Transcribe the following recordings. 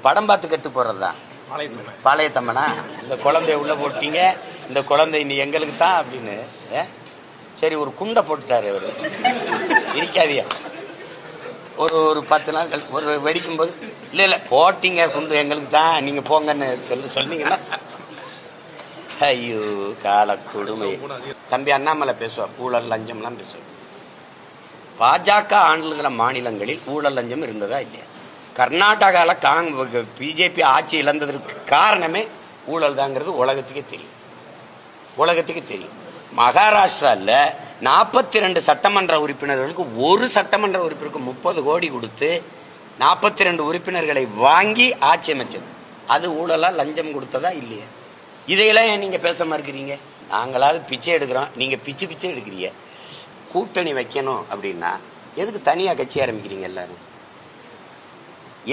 படம் பார்த்து கெட்டு போறதுதான் பாளையத்தம்மனா. இந்த குழந்தைய உள்ள போட்டீங்க, இந்த குழந்தை இனி எங்களுக்கு தான் அப்படின்னு. சரி, ஒரு குண்டை போட்டுட்டாரு அவரு. இருக்காதியா ஒரு 10 நாள் ஒரு வெடிக்கும் போது இல்ல போட்டீங்க குண்டு எங்களுக்கு தான், நீங்க போங்கன்னு சொன்னீங்கன்னா ஐயோ கால கொடுமை. தம்பி அண்ணாமலை பேசுவார், ஊழல் லஞ்சம்லாம் பேசுவார். பாஜக ஆண்டுகிற மாநிலங்களில் ஊழல் லஞ்சம் இருந்ததா இல்லையா? கர்நாடகாவில் பிஜேபி ஆட்சி இழந்ததற்கு காரணமே ஊழல் தாங்கிறது உலகத்துக்கே தெரியும். மகாராஷ்டிராவில் 42 சட்டமன்ற உறுப்பினர்களுக்கு ஒரு சட்டமன்ற உறுப்பினருக்கு 30 கோடி கொடுத்து 42 உறுப்பினர்களை வாங்கி ஆட்சி அமைச்சது. அது ஊழலா லஞ்சம் கொடுத்ததா இல்லையா? இதையெல்லாம் ஏன் நீங்க பேச மறுக்கிறீங்க? நாங்களாவது பிச்சை எடுக்கிறோம், நீங்க பிச்சை எடுக்கிறீங்க. கூட்டணி வைக்கணும் அப்படின்னா எதுக்கு தனியா கட்சி ஆரம்பிக்கிறீங்க? எல்லாரும்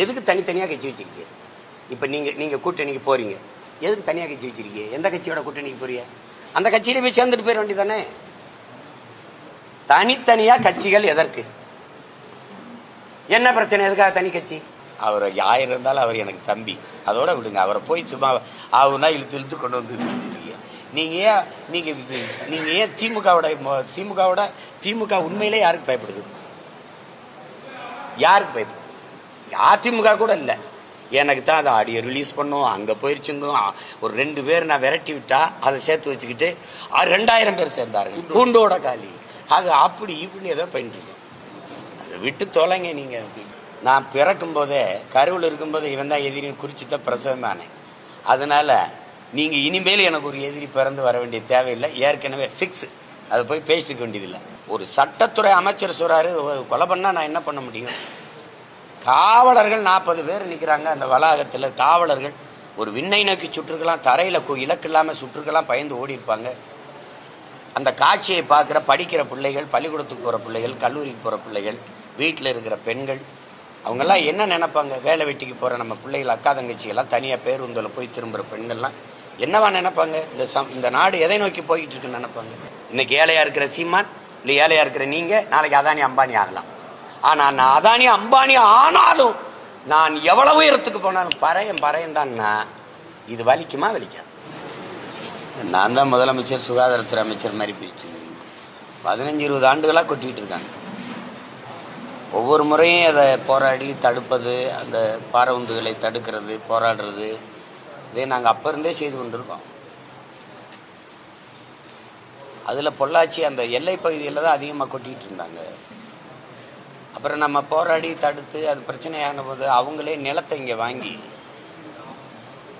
எதுக்கு தனித்தனியா கட்சி வச்சிருக்கீங்க? இப்ப நீங்க கூட்டணிக்கு போறீங்க, எதுக்கு தனியா கட்சி வச்சிருக்கீங்க? எந்த கட்சியோட கூட்டணிக்கு போறீங்க? அந்த கட்சியில போய் சேர்ந்துட்டு போயிட வேண்டியதானே. தனித்தனியா கட்சிகள் எதற்கு? என்ன பிரச்சனை? எதுக்காக தனி கட்சி? அவர் 1000 இருந்தாலும் அவர் எனக்கு தம்பி, அதோட விடுங்க. அவரை போய் சும்மா அவனா இழுத்து கொண்டு வந்து நீங்க ஏன் திமுக உண்மையிலே யாருக்கு பயப்படுது? யாருக்கு பயப்படுது? அதிமுக கூட இல்ல, எனக்கு தான் அதை ஆடியோ ரிலீஸ் பண்ணும், அங்க போயிருச்சுங்க. ஒரு 2 பேர் நான் விரட்டி விட்டா அதை சேர்த்து வச்சுக்கிட்டு 2000 பேர் சேர்ந்தார்கள் கூண்டோட காலி. அது அப்படி இப்படின்னு ஏதோ பண்ணிட்டு அதை விட்டு தொலைங்க. நீங்க நான் பிறக்கும் போதே கருவில் இருக்கும் போதே இவன் தான் எதிரின்னு குறிச்சுதான் பிரசவமானேன். அதனால நீங்க இனிமேல் எனக்கு ஒரு எதிரி பிறந்து வர வேண்டிய தேவையில்லை, ஏற்கனவே பிக்ஸ். அதை போய் பேசிக்க வேண்டியதில்லை. ஒரு சட்டத்துறை அமைச்சர் சொல்றாரு கொலை பண்ணா நான் என்ன பண்ண முடியும்? காவலர்கள் 40 பேர் நிற்கிறாங்க அந்த வளாகத்தில். காவலர்கள் ஒரு விண்ணை நோக்கி சுற்றுக்கலாம், தரையில இலக்கு இல்லாம சுற்றுக்கலாம், பயந்து ஓடி இருப்பாங்க. அந்த காட்சியை பார்க்குற படிக்கிற பிள்ளைகள், பள்ளிக்கூடத்துக்கு போற பிள்ளைகள், கல்லூரிக்கு போற பிள்ளைகள், வீட்டில் இருக்கிற பெண்கள், அவங்கெல்லாம் என்ன நினைப்பாங்க? வேலை வெட்டிக்கு போற நம்ம பிள்ளைகள், அக்கா தங்கச்சி எல்லாம் தனியா பேருந்தில் போய் திரும்புற பெண்கள்லாம் என்னவா நினைப்பாங்க? இந்த நாடு எதை நோக்கி போய்கிட்டு இருக்குன்னு நினைப்பாங்க. இன்னைக்கு ஏழையா இருக்கிற சீமான், இல்லை ஏழையா இருக்கிற நீங்க நாளைக்கு அதானி அம்பானி ஆகலாம். ஆனா நான் அதானி அம்பானி ஆனாலும் நான் எவ்வளவு உயரத்துக்கு போனாலும் பறையன் தான். இது வலிக்குமா? வலிக்காது. நான் தான் முதலமைச்சர், சுகாதாரத்துறை அமைச்சர் மாதிரி பிரிச்சு 15-20 ஆண்டுகளா கொட்டிட்டு இருக்காங்க. ஒவ்வொரு முறையும் அதை போராடி தடுப்பது, அந்த பாரவுந்துகளை தடுக்கிறது, போராடுறது, இதை நாங்கள் அப்ப இருந்தே செய்து கொண்டிருக்கோம். அதுல பொள்ளாச்சி அந்த எல்லை பகுதியில் தான் அதிகமாக கொட்டிட்டு இருந்தாங்க. அப்புறம் நம்ம போராடி தடுத்து அது பிரச்சனையான போது அவங்களே நிலத்தை இங்கே வாங்கி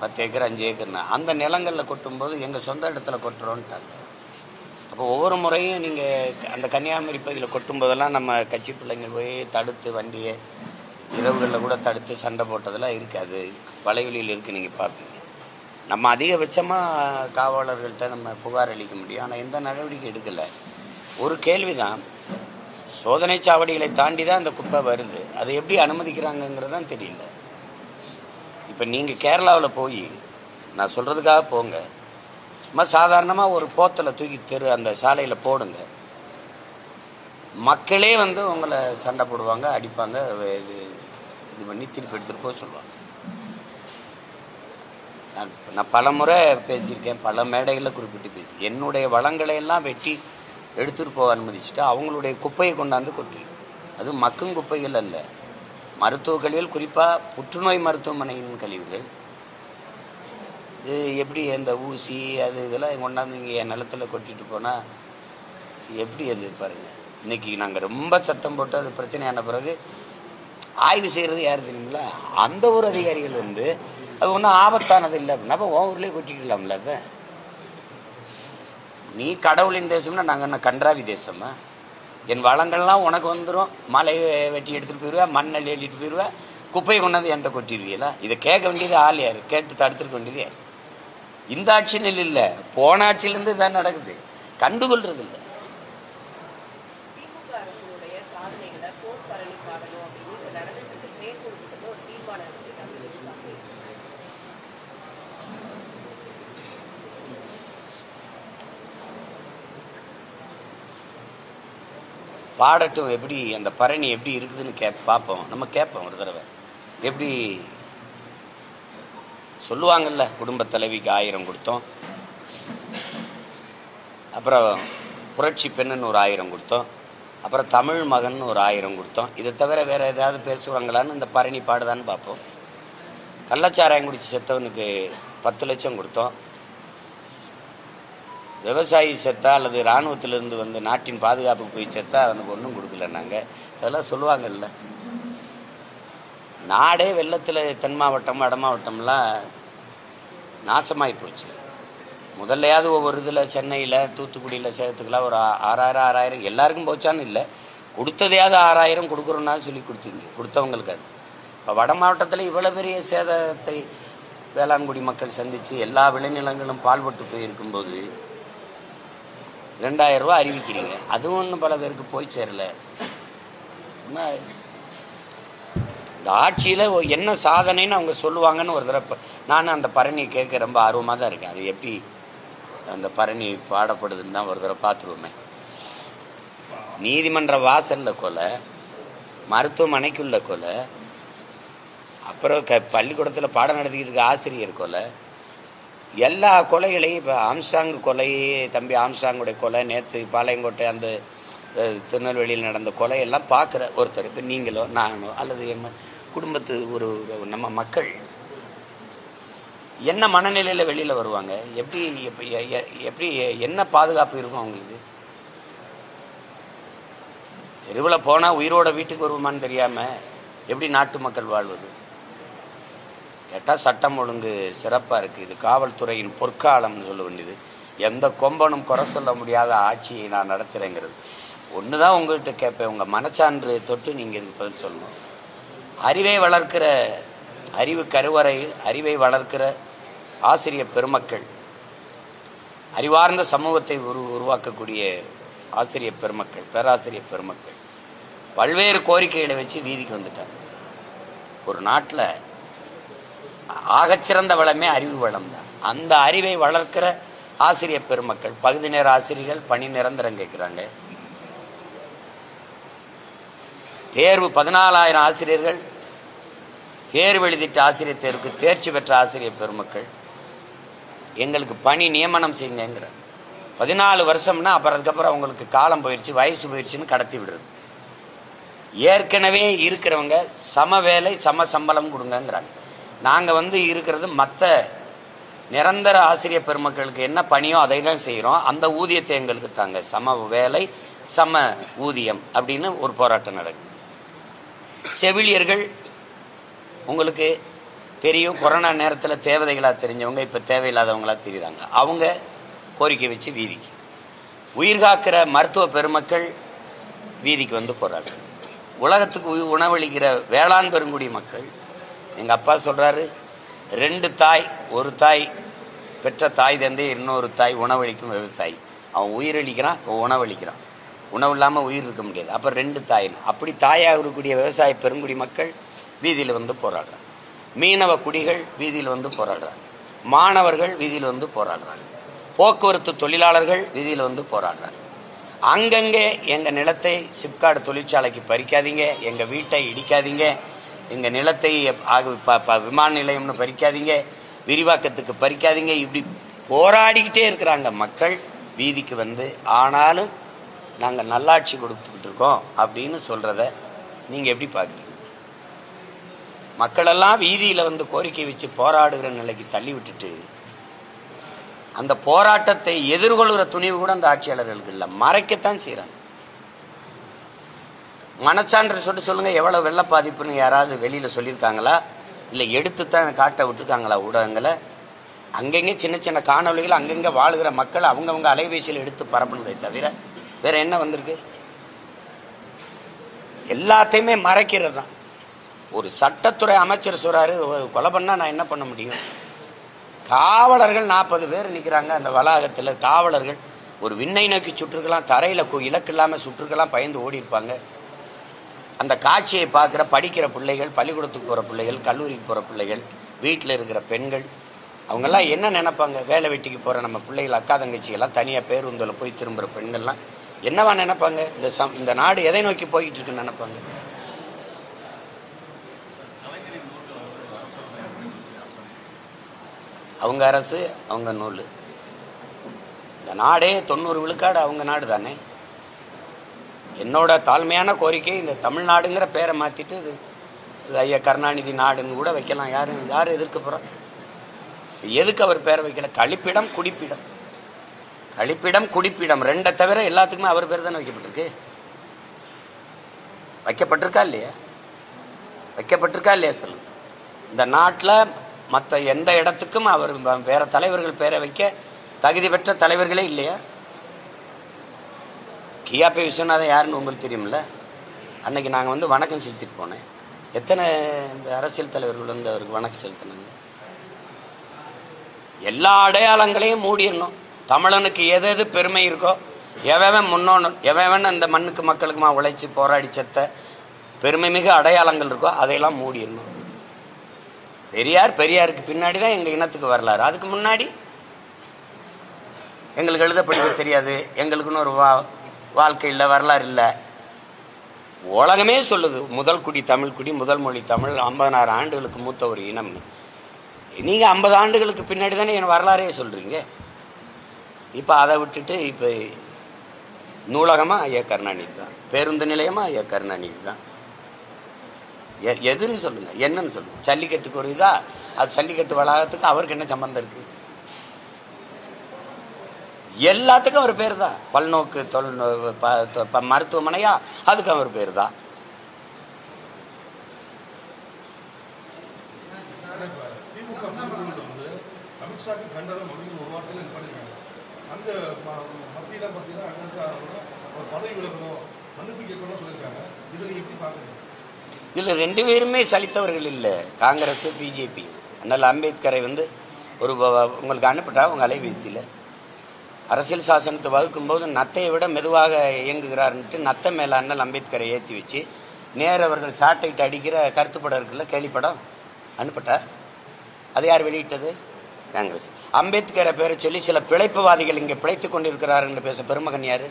10 ஏக்கர் 5 ஏக்கர்னா அந்த நிலங்களில் கொட்டும்போது எங்கள் சொந்த இடத்துல கொட்டுறோன்ட்டாங்க. அப்போ ஒவ்வொரு முறையும் நீங்கள் அந்த கன்னியாகுமரி பகுதியில் கொட்டும் போதெல்லாம் நம்ம கட்சி பிள்ளைங்க போய் தடுத்து வண்டியை இரவுகளில் கூட தடுத்து சண்டை போட்டதெல்லாம் இருக்காது. வலைவெளியில் இருக்குது, நீங்கள் பார்ப்பீங்க. நம்ம அதிகபட்சமாக காவலர்கள்ட்ட நம்ம புகார் அளிக்க முடியும், ஆனால் எந்த நடவடிக்கை எடுக்கலை. ஒரு கேள்விதான், சோதனை சாவடிகளை தாண்டி தான் அந்த குப்பை வருது, அதை எப்படி அனுமதிக்கிறாங்கங்கிறதான் தெரியல. இப்போ நீங்கள் கேரளாவில் போய் நான் சொல்கிறதுக்காக போங்க, சும்மா சாதாரணமாக ஒரு போத்தலை தூக்கி அந்த சாலையில் போடுங்க, மக்களே வந்து உங்களை சண்டை போடுவாங்க, அடிப்பாங்க, இது பண்ணி திருப்பி எடுத்துகிட்டு போக சொல்லுவாங்க. நான் பல முறை பேசியிருக்கேன், பல மேடைகளில் குறிப்பிட்டு பேசி, என்னுடைய வளங்களை எல்லாம் வெட்டி எடுத்துகிட்டு போக அனுமதிச்சுட்டு அவங்களுடைய குப்பையை கொண்டாந்து கொட்டு. அது மக்கும் குப்பைகள் அல்ல, மருத்துவ கழிவுகள், குறிப்பாக புற்றுநோய் மருத்துவமனையின் கழிவுகள். இது எப்படி அந்த ஊசி அது இதெல்லாம் கொண்டாந்து இங்கே என் நிலத்தில் கொட்டிட்டு போனால் எப்படி? அது பாருங்கள், இன்னைக்கு நாங்கள் ரொம்ப சத்தம் போட்டு அது பிரச்சனையான பிறகு ஆய்வு செய்கிறது யார் தெரியுங்களா? அந்த ஒரு அதிகாரிகள் வந்து அது ஒன்றும் ஆபத்தானது இல்லை அப்படின்னா அப்போ உன் ஊர்லேயே கொட்டிக்கலாம்ல. அதை நீ கடவுளின் தேசம்னா நாங்கள் என்ன கன்றாவி தேசமா? என் வளங்கள்லாம் உனக்கு வந்துடும், மலையை வெட்டி எடுத்துகிட்டு போயிடுவேன், மண்ணை எழுதிட்டு போயிடுவேன், குப்பையை கொண்டாந்து என்கிட்ட கொட்டிடுவீங்களா? இதை கேட்க வேண்டியது ஆள் யார்? கேட்டு தடுத்துருக்க வேண்டியது யார்? இந்த ஆட்சியில் இல்லை, போன ஆட்சியிலேருந்து இதான் நடக்குது, கண்டுகொள்றது இல்லை. பாடட்டும், எப்படி அந்த பரணி எப்படி இருக்குதுன்னு பார்ப்போம். நம்ம கேட்போம் ஒரு தடவை, எப்படி சொல்லுவாங்கல்ல, குடும்ப தலைவிக்கு 1000 கொடுத்தோம், அப்புறம் புரட்சி பெண்ணுன்னு ஒரு 1000 கொடுத்தோம், அப்புறம் தமிழ் மகன் ஒரு 1000 கொடுத்தோம். இதை தவிர வேற ஏதாவது பேசுவாங்களான்னு இந்த பரணி பாடுதான்னு பார்ப்போம். கள்ளச்சாராயம் குடிச்சு செத்தவனுக்கு 10 லட்சம் கொடுத்தோம். விவசாயி செத்தா அல்லது இராணுவத்திலிருந்து வந்து நாட்டின் பாதுகாப்புக்கு போய் செத்தா அவனுக்கு ஒன்றும் கொடுக்கல. நாங்கள் அதெல்லாம் சொல்லுவாங்கல்ல. நாடே வெள்ளத்தில் தென் மாவட்டம் வட மாவட்டம்லாம் நாசமாகி போச்சு. முதல்லையாவது ஒவ்வொரு இதில் சென்னையில் தூத்துக்குடியில் சேகத்துக்கெல்லாம் ஒரு 6000 எல்லாருக்கும் போச்சான்னு இல்லை, கொடுத்ததையாவது 6000 கொடுக்குறோன்னா சொல்லி கொடுத்தவங்களுக்கு. அது இப்போ வட மாவட்டத்தில் இவ்வளோ பெரிய சேதத்தை வேளாண்குடி மக்கள் சந்தித்து எல்லா விளைநிலங்களும் பால்பட்டு போயிருக்கும்போது 2000 ரூபா அறிவிக்கிறீங்க. அதுவும் ஒன்றும் பல பேருக்கு போய் சேரல. இந்த ஆட்சியில் என்ன சாதனைன்னு அவங்க சொல்லுவாங்கன்னு ஒரு தடவை நான் அந்த பரணியை கேட்க ரொம்ப ஆர்வமாக தான் இருக்கேன். அது எப்படி அந்த பரணி பாடப்படுதுன்னு தான் ஒரு தடவை பார்த்துருவோமே. நீதிமன்ற வாசலில் கொலை, மருத்துவமனைக்குள்ள கொலை, அப்புறம் பள்ளிக்கூடத்தில் பாடம் நடத்திக்கிட்டு இருக்க ஆசிரியர் கொலை, எல்லா கொலைகளையும் இப்போ ஆம்ஸ்டாங் கொலை, தம்பி ஆம்ஸ்டாங்குடைய கொலை, நேற்று பாளையங்கோட்டை அந்த திருநெல்வேலியில் நடந்த கொலையெல்லாம் பார்க்குற ஒருத்தர், இப்போ நீங்களோ நானோ அல்லது என் குடும்பத்து ஒரு நம்ம மக்கள் என்ன மனநிலையில் வெளியில் வருவாங்க? எப்படி என்ன பாதுகாப்பு இருக்கும் அவங்களுக்கு? தெருவில் போனால் உயிரோட வீட்டுக்கு வருவோமான்னு தெரியாமல் எப்படி நாட்டு மக்கள் வாழ்வது? கேட்டால் சட்டம் ஒழுங்கு சிறப்பாக இருக்குது, இது காவல்துறையின் பொற்காலம்னு சொல்ல வேண்டியது. எந்த கொம்பனும் குறை சொல்ல முடியாத ஆட்சியை நான் நடத்துகிறேங்கிறது. ஒன்று தான் உங்கள்கிட்ட கேட்பேன், உங்கள் மனச்சான்று தொட்டு நீங்கள் இதுக்கு பதில் சொல்லணும். அறிவு கருவறையில் அறிவை வளர்க்கிற ஆசிரியர் பெருமக்கள், அறிவார்ந்த சமூகத்தை உருவாக்கக்கூடிய ஆசிரியர் பெருமக்கள், பேராசிரியர் பெருமக்கள் பல்வேறு கோரிக்கைகளை வச்சு வீதிக்கு வந்துட்டாங்க. ஒரு நாட்டில் ஆகச்சிறந்த வளமே அறிவு வளம் தான். அந்த அறிவை வளர்க்கிற ஆசிரியர் பெருமக்கள், பகுதி நேர ஆசிரியர்கள் பணி நிரந்தரம் கேட்குறாங்க. தேர்வு 14,000 ஆசிரியர்கள் தேர்வு எழுதிட்டு ஆசிரியர் தேர்வுக்கு தேர்ச்சி பெற்ற ஆசிரியர் பெருமக்கள் எங்களுக்கு பணி நியமனம் செய்யுங்கிற. 14 வருஷம்னா அப்புறம் அதுக்கப்புறம் அவங்களுக்கு காலம் போயிடுச்சு, வயசு போயிடுச்சுன்னு கடத்தி விடுறது. ஏற்கனவே இருக்கிறவங்க சம வேலை சம சம்பளம் கொடுங்கிறாங்க. நாங்கள் இருக்கிறது மற்ற நிரந்தர ஆசிரியர் பெருமக்களுக்கு என்ன பணியோ அதை தான் செய்கிறோம், அந்த ஊதியத்தை எங்களுக்கு தாங்க, சம வேலை சம ஊதியம் அப்படின்னு ஒரு போராட்டம் நடக்குது. செவிலியர்கள் உங்களுக்கு தெரியும், கொரோனா நேரத்தில் தேவதைகளாக தெரிஞ்சவங்க இப்போ தேவையில்லாதவங்களா தெரியுறாங்க. அவங்க கோரிக்கை வச்சு வீதிக்கு. உயிர்காக்கிற மருத்துவ பெருமக்கள் வீதிக்கு வந்து போராட்டம். உலகத்துக்கு உணவளிக்கிற வேளாண் பெருங்குடி மக்கள், எங்கள் அப்பா சொல்கிறாரு, 2 தாய், ஒரு தாய் பெற்ற தாய் தந்தை, இன்னொரு தாய் உணவளிக்கும் விவசாயி. அவன் உயிரளிக்கிறான், உணவளிக்கிறான். உணவு இல்லாமல் உயிர் இருக்க முடியாது. அப்போ 2 தாய். அப்படி தாயாக இருக்கக்கூடிய விவசாய பெருங்குடி மக்கள் வீதியில் வந்து போராடுறாங்க. மீனவ குடிகள் வீதியில் வந்து போராடுறாங்க. மாணவர்கள் வீதியில் வந்து போராடுறாங்க. போக்குவரத்து தொழிலாளர்கள் வீதியில் வந்து போராடுறாங்க. அங்கங்கே எங்கள் நிலத்தை சிப்காடு தொழிற்சாலைக்கு பறிக்காதீங்க, எங்கள் வீட்டை இடிக்காதீங்க, எங்கள் நிலத்தை விமான நிலையம்னு பறிக்காதீங்க, விரிவாக்கத்துக்கு பறிக்காதீங்க, இப்படி போராடிக்கிட்டே இருக்கிறாங்க மக்கள் வீதிக்கு வந்து. ஆனாலும் நாங்கள் நல்லாட்சி கொடுத்துக்கிட்டு இருக்கோம் அப்படின்னு சொல்றத நீங்க எப்படி பார்க்குறீங்க? மக்களெல்லாம் வீதியில் வந்து கோரிக்கை வச்சு போராடுகிற நிலைக்கு தள்ளி விட்டுட்டு அந்த போராட்டத்தை எதிர்கொள்கிற துணிவு கூட அந்த ஆட்சியாளர்களுக்கு இல்லை, மறைக்கத்தான் செய்யறாங்க. மனச்சான்று சொல்லுங்க, எவ்வளவு வெள்ள பாதிப்புன்னு யாராவது வெளியில சொல்லியிருக்காங்களா? இல்லை எடுத்துத்தான் காட்ட விட்டுருக்காங்களா ஊடகங்களை? அங்கங்கே சின்ன சின்ன காணொலிகள் அங்கங்கே வாழுகிற மக்கள் அவங்கவுங்க அலைபேசியில் எடுத்து பரப்புனதை தவிர வேற என்ன வந்திருக்கு? எல்லாத்தையுமே மறைக்கிறது தான். ஒரு சட்டத்துறை அமைச்சர் சொல்றாரு, கொலை பண்ணா நான் என்ன பண்ண முடியும்? காவலர்கள் 40 பேர் நிற்கிறாங்க அந்த வளாகத்தில். காவலர்கள் ஒரு விண்ணை நோக்கி சுற்றுக்கலாம், தரையில் இலக்கு இல்லாமல் சுற்றுக்கலாம், பயந்து ஓடி இருப்பாங்க. அந்த காட்சியை பார்க்குற படிக்கிற பிள்ளைகள், பள்ளிக்கூடத்துக்கு போகிற பிள்ளைகள், கல்லூரிக்கு போகிற பிள்ளைகள், வீட்டில் இருக்கிற பெண்கள், அவங்கெல்லாம் என்ன நினைப்பாங்க? வேலை வெட்டிக்கு போகிற நம்ம பிள்ளைகள், அக்கா தங்கச்சிகள்லாம் தனியாக பேருந்தில் போய் திரும்புகிற பெண்கள்லாம் என்னவா நினைப்பாங்க? இந்த நாடு எதை நோக்கி போய்கிட்டு இருக்குன்னு நினைப்பாங்க? அவங்க அரசு, அவங்க நூல். இந்த நாடே 90 விழுக்காடு அவங்க நாடு தானே. என்னோட தாழ்மையான கோரிக்கை, இந்த தமிழ்நாடுங்கிற பேரை மாத்திட்டு இது ஐயா கருணாநிதி நாடுன்னு கூட வைக்கலாம். யாரும் எதிர்க்க போறா? எதுக்கு அவர் பேரை வைக்கல? கழிப்பிடம் குடிப்பிடம், கழிப்பிடம் குடிப்பிடம் ரெண்டை தவிர எல்லாத்துக்குமே அவர் பேர் தானே வைக்கப்பட்டிருக்கு. வைக்கப்பட்டிருக்கா இல்லையா? வைக்கப்பட்டிருக்கா இல்லையா சொல்லு. இந்த நாட்டில் மற்ற எந்த இடத்துக்கும் அவர் வேற தலைவர்கள் பேரை வைக்க தகுதி பெற்ற தலைவர்களே இல்லையா? கியாபி விஸ்வநாதன் யாருன்னு உங்களுக்கு தெரியுமில்ல. அன்னைக்கு நாங்கள் வந்து வணக்கம் செலுத்திட்டு போனேன். எத்தனை இந்த அரசியல் தலைவர்கள் வந்து அவருக்கு வணக்கம் செலுத்தினாங்க? எல்லா அடையாளங்களையும் மூடிடணும். தமிழனுக்கு எது எது பெருமை இருக்கோ, எவன் முன்னோன்னு, எவன் அந்த மண்ணுக்கு மக்களுக்குமா உழைச்சி போராடி செத்த பெருமை மிக அடையாளங்கள் இருக்கோ அதையெல்லாம் மூடிடணும். பெரியாருக்கு பின்னாடி தான் எங்க இனத்துக்கு வரலாறு. அதுக்கு முன்னாடி எங்களுக்கு எழுத படிக்க தெரியாது, எங்களுக்குன்னு ஒரு வாழ்க்கை இல்லை, வரலாறு இல்லை. உலகமே சொல்லுது முதல் குடி தமிழ் குடி, முதல் மொழி தமிழ், 50,000 ஆண்டுகளுக்கு மூத்த ஒரு இனம்னு. நீங்க 50 ஆண்டுகளுக்கு பின்னாடி தானே என் வரலாறே சொல்றீங்க. இப்ப அதை விட்டுட்டு இப்ப நூலகமா ஐயா கருணாநிதி தான், பேருந்து நிலையமா ஐயா கருணாநிதி தான். எதுன்னு சொல்லுங்க, என்னன்னு சொல்லுங்க. ஜல்லிக்கட்டுக்கு ஒரு இதா, அது ஜல்லிக்கட்டு வளாகத்துக்கு அவருக்கு என்ன சம்பந்தம் இருக்கு? எல்லாத்துக்கும் அவர் பேர் தான். பல்நோக்கு மருத்துவமனையா, அதுக்கு அவர் பேர் தான். இதுல 2 பேருமே சலித்தவர்கள் இல்லை, காங்கிரஸ் பிஜேபி. அதனால அம்பேத்கரை வந்து ஒரு உங்களுக்கு அனுப்பிட்டா உங்க அலைபேசியில அரசியல் சாசனத்தை வகுக்கும் போது நத்தையை விட மெதுவாக இயங்குகிறார்ன்ட்டு நத்தை மேல அண்ணல் அம்பேத்கரை ஏற்றி வச்சு நேர் அவர்கள் சாட்டைட்டு அடிக்கிற கருத்துப்படம் இருக்குல்ல, கேள்விப்படம் அனுப்பிட்டா. அது யார் வெளியிட்டது? காங்கிரஸ். அம்பேத்கரை பேரை சொல்லி சில பிழைப்புவாதிகள் இங்கே பிழைத்துக் கொண்டிருக்கிறார் என்று பேச பெருமகன் யாரு?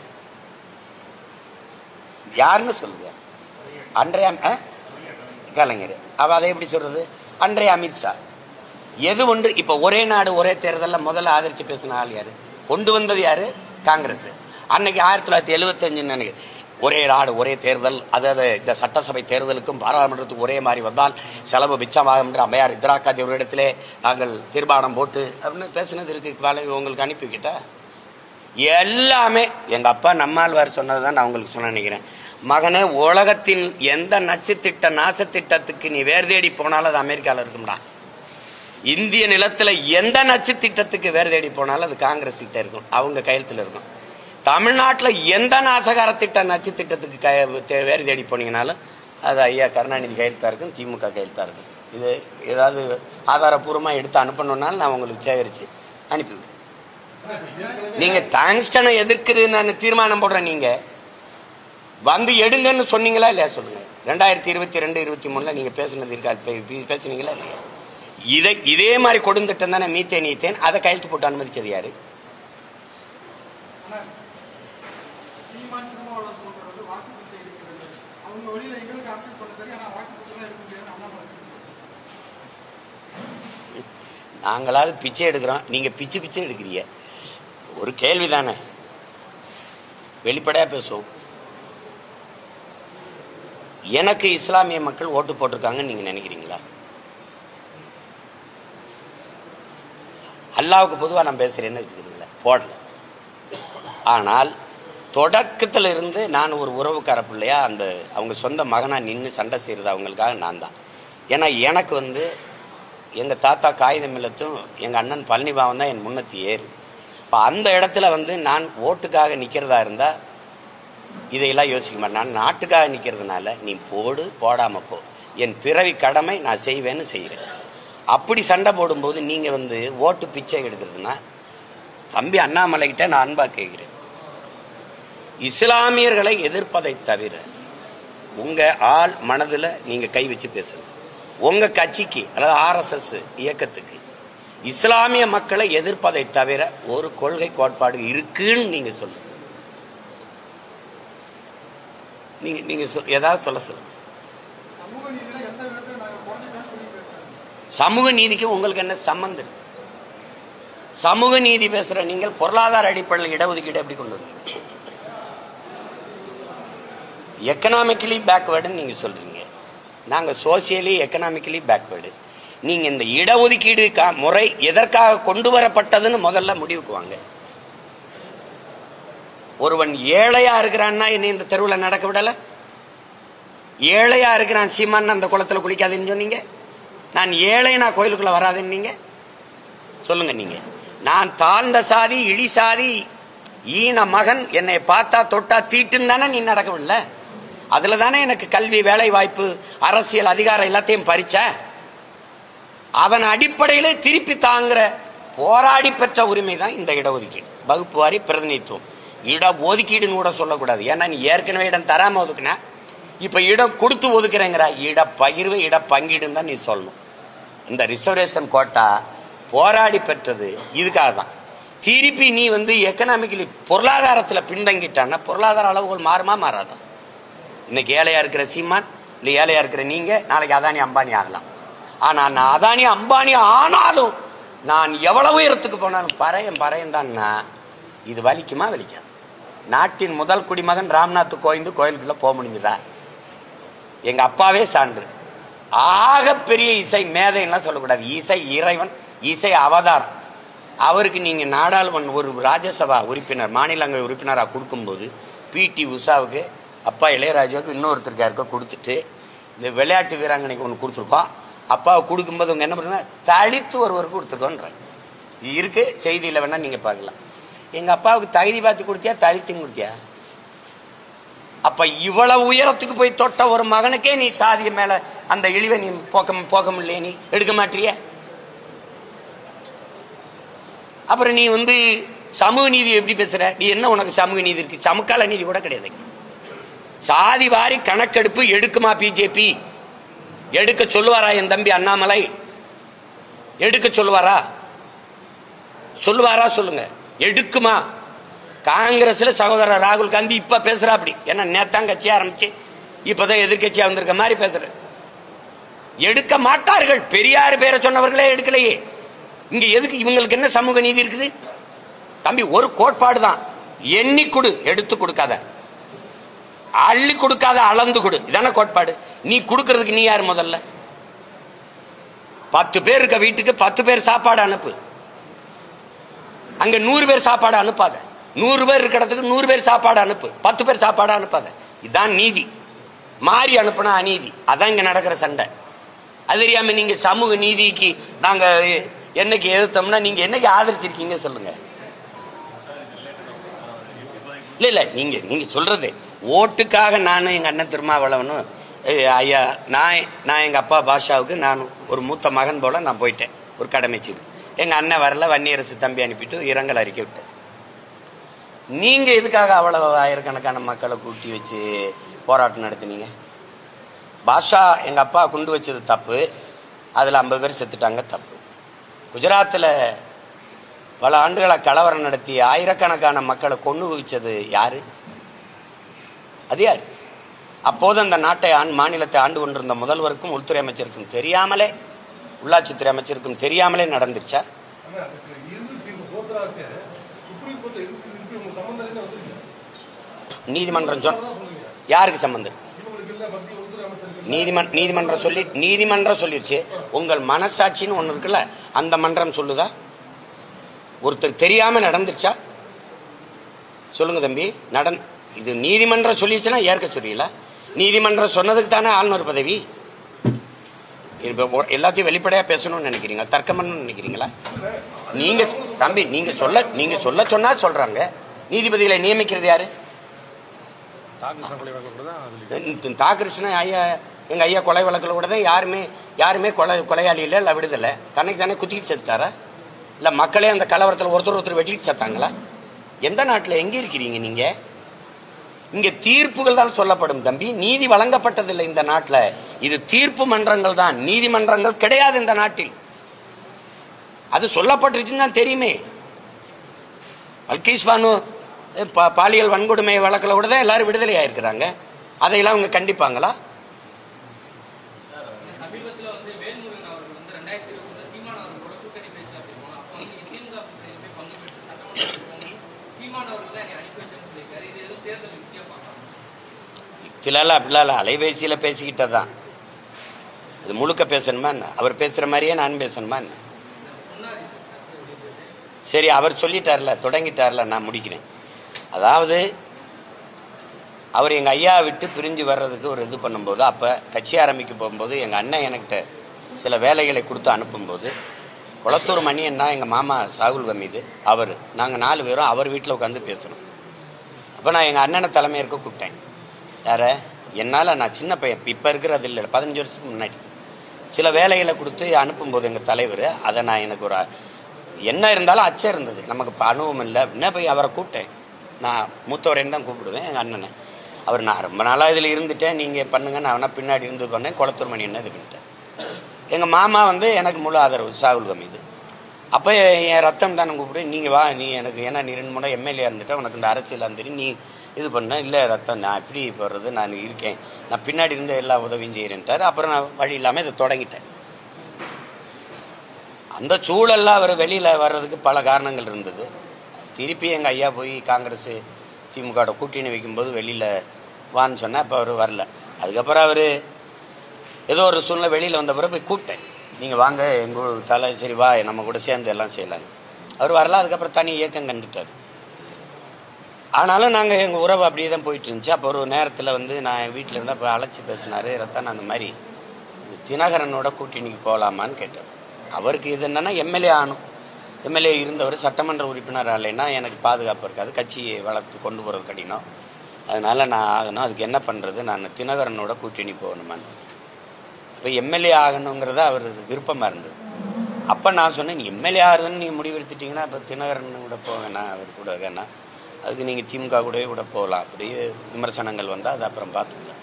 யாருன்னு சொல்லுங்க. அன்றைய கலைஞர். அவ அதை எப்படி சொல்றது? அன்றைய அமித்ஷா. எது ஒன்று இப்ப ஒரே நாடு ஒரே தேர்தலில் முதல்ல ஆதரிச்சு பேசின ஆள் யாரு? கொண்டு வந்தது யாரு? காங்கிரஸ். அன்னைக்கு 1975 நினைக்கிறேன், ஒரே நாடு ஒரே தேர்தல், அதாவது இந்த சட்டசபை தேர்தலுக்கும் பாராளுமன்றத்துக்கு ஒரே மாதிரி வந்தால் செலவு மிச்சமாகும் என்று அம்மையார் இந்திரா காந்தி ஒரு இடத்திலே நாங்கள் தீர்மானம் போட்டு அப்படின்னு பேசினது இருக்கு. உங்களுக்கு அனுப்பிக்கிட்ட எல்லாமே எங்க அப்பா நம்மாழ்வார் சொன்னதுதான் நான் உங்களுக்கு சொன்ன நினைக்கிறேன். மகனே, உலகத்தின் எந்த நச்சுத்திட்ட நாசத்திட்டத்துக்கு நீ வேறு தேடி போனாலும் அது அமெரிக்காவில் இருக்கும்டா. இந்திய நிலத்துல எந்த நச்சு திட்டத்துக்கு வேறு தேடி போனாலும் அது காங்கிரஸ் கிட்ட இருக்கும், அவங்க கையெழுத்துல இருக்கும். தமிழ்நாட்டில் எந்த நாசகார திட்ட நச்சு திட்டத்துக்கு வேறு தேடி போனீங்கனாலும் அது ஐயா கருணாநிதி கையெழுத்தா இருக்கும், திமுக கையெழுத்தா இருக்கும். இது ஏதாவது ஆதாரபூர்வமா எடுத்து அனுப்பணும்னாலும் நான் உங்களுக்கு சேகரிச்சு அனுப்பிவிடுவேன். நீங்க டங்ஸ்டனை எதிர்க்குது நான் தீர்மானம் போடுறேன், நீங்க வந்து எடுங்கன்னு சொன்னீங்களா இல்லையா சொல்லுங்க. 2022-23 நீங்க பேசுனது இருக்கா? பேசுனீங்களா இல்லையா? இதே மாதிரி கொடுந்துட்டம் தானே மீத்தேன் ஈத்தேன், அதை கையெழுத்து போட்டு அனுமதிச்சது யாரு? நாங்களாவது பிச்சை எடுக்கிறோம், நீங்க பிச்சு பிச்சை எடுக்கிறீங்க. ஒரு கேள்விதானே, வெளிப்படையா பேசுவோம். எனக்கு இஸ்லாமிய மக்கள் ஓட்டு போட்டிருக்காங்கன்னு நீங்க நினைக்கிறீங்களா? அல்லாவுக்கு பொதுவாக நான் பேசுறேன்னு வச்சுக்கிறீங்களா? போடல. ஆனால் தொடக்கத்தில் இருந்து நான் ஒரு உறவுக்கார பிள்ளையா அந்த அவங்க சொந்த மகனா நின்று சண்டை செய்யறது அவங்களுக்காக நான் தான். ஏன்னா எனக்கு வந்து எங்க தாத்தா காகிதம் இல்லத்தும் எங்க அண்ணன் பழனிபாவன் தான் என் முன்னத்தி ஏறு. இப்போ அந்த இடத்துல வந்து நான் ஓட்டுக்காக நிக்கிறதா இருந்தா இதையெல்லாம் யோசிக்க மாட்டேன். நான் நாட்டுக்காக நிக்கிறதுனால நீ போடு போடாம போ, என் பிறவி கடமை நான் செய்வேன்னு செய்கிறேன். அப்படி சண்டை போடும்போது நீங்க வந்து ஓட்டு பிச்சை எடுக்கிறதுனா, தம்பி அண்ணாமலை கிட்ட நான் அன்பா கேட்கிறேன், இஸ்லாமியர்களை எதிர்ப்பதை தவிர உங்க ஆள் மனதுல நீங்க கை வச்சு பேசுங்க. உங்க கட்சிக்கு அதாவது RSS இயக்கத்துக்கு இஸ்லாமிய மக்களை எதிர்ப்பதை தவிர ஒரு கொள்கை கோட்பாடு இருக்குன்னு நீங்க சொல்லுங்க. நீங்க ஏதாவது சொல்லுங்க. சமூக நீதிக்கு உங்களுக்கு என்ன சம்பந்தம்? சமூக நீதி பேசுற நீங்கள் பொருளாதார அடிப்படையில் இடஒதுக்கீடு எப்படி கொண்டு வந்தீங்க? எக்கனாமிக்கலி பேக்வேர்டுன்னு நீங்க சொல்றீங்க, நாங்க சோசியலி எக்கனாமிக்கலி பேக்வேர்டு. நீங்க இந்த இடஒதுக்கீடு முறை எதற்காக கொண்டு வரப்பட்டதுன்னு முதல்ல முடிவுக்கு வாங்க. ஒருவன் ஏழையா இருக்கிறான்னா என்ன இந்த தெருவில் நடக்க விடல? ஏழையா இருக்கிறான் சீமான் அந்த குளத்துல குளிக்காதுன்னு சொன்னீங்க. நான் ஏழை, நான் கோயிலுக்குள்ள வராதுன்னு நீங்க சொல்லுங்க. நீங்க நான் தாழ்ந்த சாதி, இழி சாதி, ஈன மகன், என்னை பார்த்தா தொட்டா தீட்டுன்னு தானே நீ நடக்கவில்லை. அதுல தானே எனக்கு கல்வி, வேலை வாய்ப்பு, அரசியல் அதிகாரம் எல்லாத்தையும் பறிச்ச. அதன் அடிப்படையிலே திருப்பி தாங்குற போராடி பெற்ற உரிமை தான் இந்த இடஒதுக்கீடு, வகுப்பு வாரி பிரதிநிதித்துவம். இடஒதுக்கீடுன்னு கூட சொல்லக்கூடாது. ஏன்னா நீ ஏற்கனவே இடம் தராம ஒதுக்குன, இப்ப இடம் கொடுத்து ஒதுக்குறேங்கிற. இட பகிர்வு, இட பங்கீடுன்னு தான் நீ சொல்லணும். இந்த ரிசர்வேஷன் கோட்டா போராடி பெற்றது இதுக்காக தான். திருப்பி நீ எக்கனாமிக்கலி பொருளாதாரத்துல பின்தங்கிட்டான்னா பொருளாதார அளவுகள் மாறுமா மாறாதா? இன்னைக்கு ஏழையா இருக்கிற சீமான் இல்ல ஏழையா இருக்கிற நீங்க நாளைக்கு அதானி அம்பானி ஆகலாம். ஆனா நான் அதானி அம்பானி ஆனாலும் நான் எவ்வளவு உயரத்துக்கு போனாலும் பறையன் தான். இது வலிக்குமா? வலிக்காது. நாட்டின் முதல் குடிமகன் ராம்நாத் கோவிந்த் கோயிலுக்குள்ள போக முடிஞ்சதா? எங்க அப்பாவே சான்று. ஆக பெரிய இசை மேதைலாம் சொல்லக்கூடாது. இசை இறைவன், இசை அவதாரம். அவருக்கு நீங்க நாடாளுமன்ற ஒரு ராஜ்யசபா உறுப்பினர், மாநிலங்களவை உறுப்பினராக கொடுக்கும்போது PT உஷாவுக்கு, அப்பா இளையராஜாவுக்கு, இன்னொருத்தருக்கு யாருக்கோ கொடுத்துட்டு இந்த விளையாட்டு வீராங்கனைக்கு ஒன்று கொடுத்துருக்கோம். அப்பாவை கொடுக்கும்போது அவங்க என்ன பண்ணுறாங்க, தலித்து ஒருவருக்கு கொடுத்துருக்கோன்ற இருக்கு. செய்தியில் வேணா நீங்க பார்க்கலாம். எங்க அப்பாவுக்கு தகுதி பார்த்து கொடுத்தியா, தலித்தும் கொடுத்தியா? அப்ப இவ்வளவு உயரத்துக்கு போய் தொட்ட ஒரு மகனுக்கே நீ சாதிய மேல அந்த இழிவை நீ போக முடியல, நீ எடுக்க மாட்டிய. அப்புறம் நீ சமூக நீதி எப்படி பேசுற? நீ என்ன உனக்கு சமூக நீதி இருக்கு? சமகால நீதி கூட கிடையாது. சாதி வாரி கணக்கெடுப்பு எடுக்குமா பிஜேபி? எடுக்க சொல்லுவாரா என் தம்பி அண்ணாமலை? எடுக்க சொல்லுவாரா? சொல்லுங்க. எடுக்குமா? காங்கிரஸ்ல சகோதரர் ராகுல் காந்தி இப்ப பேசுறா அப்படி. ஏன்னா நேத்தான் கட்சி ஆரம்பிச்சு இப்பதான் எதிர்கட்சியா வந்திருக்க மாதிரி பேசுற. எடுக்க மாட்டார்கள். பெரியார் பேரை சொன்னவர்களே எடுக்கலையே. இங்க எதுக்கு? இவங்களுக்கு என்ன சமூக நீதி இருக்குது தம்பி? ஒரு கோட்பாடு தான், எண்ணி கொடு, எடுத்து கொடுக்காத, அள்ளி கொடுக்காத, அளந்து கொடு. இதான கோட்பாடு. நீ கொடுக்கறதுக்கு நீ யாரு? முதல்ல 10 பேர் இருக்க வீட்டுக்கு 10 பேர் சாப்பாடு அனுப்பு. அங்க 100 பேர் சாப்பாடு அனுப்பாத. 100 பேர் இருக்கிற இடத்துக்கு 100 பேர் சாப்பாடு அனுப்பு. 10 பேர் சாப்பாடு அனுப்பாத. இதுதான் நீதி. மாறி அனுப்புனா அநீதி. அதான் இங்க நடக்கிற சண்டை. அது தெரியாம நீங்க சமூக நீதிக்கு நாங்க என்னைக்கு எதிர்த்தோம்னா நீங்க என்னைக்கு ஆதரிச்சிருக்கீங்க சொல்லுங்க. இல்ல நீங்க சொல்றது ஓட்டுக்காக நானும் எங்க அண்ணன் திருமாவளவனும் ஐயா, நான் எங்க அப்பா பாஷாவுக்கு நான் ஒரு மூத்த மகன் போல நான் போயிட்டேன் ஒரு கடமைச்சு. எங்க அண்ணன் வரல, வன்னியரசு தம்பி அனுப்பிட்டு இரங்கல் அறிக்கை விட்டேன். நீங்க எதுக்காக அவ்வளவு ஆயிரக்கணக்கான மக்களை கூட்டி வச்சு போராட்டம் நடத்தினீங்க? பாஷா எங்க அப்பா கொண்டு வச்சது தப்பு, அதுல 50 பேர் செத்துட்டாங்க, தப்பு. குஜராத்தில் பல ஆண்டுகளை கலவரம் நடத்தி ஆயிரக்கணக்கான மக்களை கொண்டு குவிச்சது யாரு? அது யாரு? அப்போது அந்த நாட்டை மாநிலத்தை ஆண்டு கொண்டிருந்த முதல்வருக்கும் உள்துறை அமைச்சருக்கும் தெரியாமலே, உள்ளாட்சித்துறை அமைச்சருக்கும் தெரியாமலே நடந்துருச்சா? நீதிமன்றம் யாருக்கு சம்பந்தம்? நீதிமன்றம் சொல்லிருச்சு. உங்கள் மனசாட்சின்னு ஒண்ணு இருக்குல்ல, அந்த மன்றம் சொல்லுதா? ஒருத்தர் தெரியாம நடந்துருச்சா? சொல்லுங்க தம்பி. இது நீதிமன்றம் சொல்லிடுச்சுன்னா ஏற்க சொல்றீங்களா? நீதிமன்றம் சொன்னதுக்கு தானே ஆளுநர் பதவி. எல்லாத்தையும் வெளிப்படையா பேசணும்னு நினைக்கிறீங்க, தர்க்கம் பண்ணணும்னு நினைக்கிறீங்களா? நீங்க தம்பி நீங்க சொல்ல சொன்னா சொல்றாங்க. நீதிபதிகளை நியமிக்கிறது யாரு? தாகிருஷ்ணன் ஐயா, எங்க ஐயா கொலை வழக்கில் கூட தான் யாருமே கொலையாளி இல்ல விடுதலை. தன்னைக்கு தானே குத்திட்டு செத்துட்டாரா? இல்ல மக்களே அந்த கலவரத்தில் ஒருத்தர் வெட்டிட்டு செத்தாங்களா? எந்த நாட்டில் எங்க இருக்கிறீங்க நீங்க? இங்க தீர்ப்புகள் தான் சொல்லப்படும் தம்பி, நீதி வழங்கப்பட்டதில்லை இந்த நாட்டில். இது தீர்ப்பு மன்றங்கள் தான், நீதிமன்றங்கள் கிடையாது இந்த நாட்டில். அது சொல்லப்பட்டிருச்சுன்னு தான் தெரியுமே. அல்கீஸ் பானு பாலியல் வன்கொடுமை வழக்கில் கூட தான் எல்லாரும் விடுதலை ஆயிருக்கிறாங்க. அதையெல்லாம் அவங்க கண்டிப்பாங்களா? அப்படிலாம் அலைபேசியில் பேசிக்கிட்டதான். அது முழுக்க பேசணுமா என்ன? அவர் பேசுற மாதிரியே நான் பேசணுமா என்ன? சரி, அவர் சொல்லிட்டார்ல, தொடங்கிட்டார்ல, நான் முடிக்கிறேன். அதாவது அவர் எங்கள் ஐயா விட்டு பிரிஞ்சு வர்றதுக்கு ஒரு இது பண்ணும்போது, அப்போ கட்சி ஆரம்பிக்க போகும்போது எங்கள் அண்ணன் என்கிட்ட சில வேலைகளை கொடுத்து அனுப்பும்போது, குளத்தூர் மணியன்னா எங்கள் மாமா சாகுல் ஹமீது, அவர், நாங்கள் 4 பேரும் அவர் வீட்டில் உட்காந்து பேசணும். அப்போ நான் எங்கள் அண்ணனை தலைமையேற்க கூப்பிட்டேன். யார? என்னால், நான் சின்ன பையன், இப்போ இருக்கிறது இல்லை, 15 வருஷத்துக்கு முன்னாடி சில வேலைகளை கொடுத்து அனுப்பும்போது எங்கள் தலைவர், அதை நான் எனக்கு ஒரு என்ன இருந்தாலும் அச்சம் இருந்தது, நமக்கு இப்போ அனுபவம் இல்லை அப்படின்னா போய் அவரை கூப்பிட்டேன். நான் மூத்தவரைன்னு தான் கூப்பிடுவேன் எங்கள் அண்ணனை. அவர், நான் ரொம்ப நாளாக இதில் இருந்துட்டேன், நீங்கள் பண்ணுங்க, நான் வேணா பின்னாடி இருந்து பண்ணேன், குளத்தூர் மணி என்ன இது பண்ணிட்டேன். எங்கள் மாமா எனக்கு முழு ஆதரவு, சாகுல் ஹமீது. அப்போ என் ரத்தம் தானே கூப்பிடுவேன், நீங்கள் வா, நீ எனக்கு, ஏன்னா நீ 2 முறை எம்எல்ஏ இருந்துட்டேன், உனக்கு இந்த அரசியல் தெரியும், நீ இது பண்ண. இல்லை ரத்தம், நான் எப்படி போடுறது, நான் இருக்கேன், நான் பின்னாடி இருந்து எல்லா உதவியும் செய்கிறேன்ட்டார். அப்புறம் நான் வழி இல்லாமல் இதை தொடங்கிட்டேன். அந்த சூழல்லாம் அவர் வெளியில் வர்றதுக்கு பல காரணங்கள் இருந்தது. திருப்பி எங்கள் ஐயா போய் காங்கிரஸ் திமுக கூட்டணி வைக்கும்போது வெளியில் வான்னு சொன்னேன். அப்போ அவர் வரல. அதுக்கப்புறம் அவர் ஏதோ ஒரு சூழ்நிலை வெளியில் வந்த பிறகு போய் கூப்பிட்டேன், நீங்கள் வாங்க எங்கள் தலை, சரி வா நம்ம கூட சேர்ந்து எல்லாம் செய்யலான்னு. அவர் வரல. அதுக்கப்புறம் தனி இயக்கம் கண்டுட்டார். ஆனாலும் நாங்கள் எங்கள் உறவு அப்படியே தான் போயிட்டு இருந்துச்சு. அப்போ ஒரு நேரத்தில் நான் வீட்டில் இருந்தால் இப்போ அழைச்சி பேசினார், ரத்தன் அந்த மாதிரி தினகரனோட கூட்டணிக்கு போகலாமான்னு கேட்டார். அவருக்கு இது என்னன்னா எம்எல்ஏ ஆகணும், எம்எல்ஏ இருந்தவர் சட்டமன்ற உறுப்பினர் ஆகலைன்னா எனக்கு பாதுகாப்பு இருக்காது, கட்சியை வளர்த்து கொண்டு போகிறது கடினம், அதனால நான் ஆகணும், அதுக்கு என்ன பண்ணுறது, நான் தினகரனோட கூட்டணி போகணுமான்னு. இப்போ எம்எல்ஏ ஆகணுங்கிறத அவர் விருப்பமாக இருந்தது. அப்போ நான் சொன்னேன், நீ எம்எல்ஏ ஆகுதுன்னு நீங்கள் முடிவு எடுத்துட்டீங்கன்னா இப்போ தினகரன் கூட போக வேணாம், அவர் கூட வேணாம், அதுக்கு நீங்கள் திமுக கூட போகலாம். அப்படியே விமர்சனங்கள் வந்தால் அது அப்புறம் பார்த்துக்கலாம்,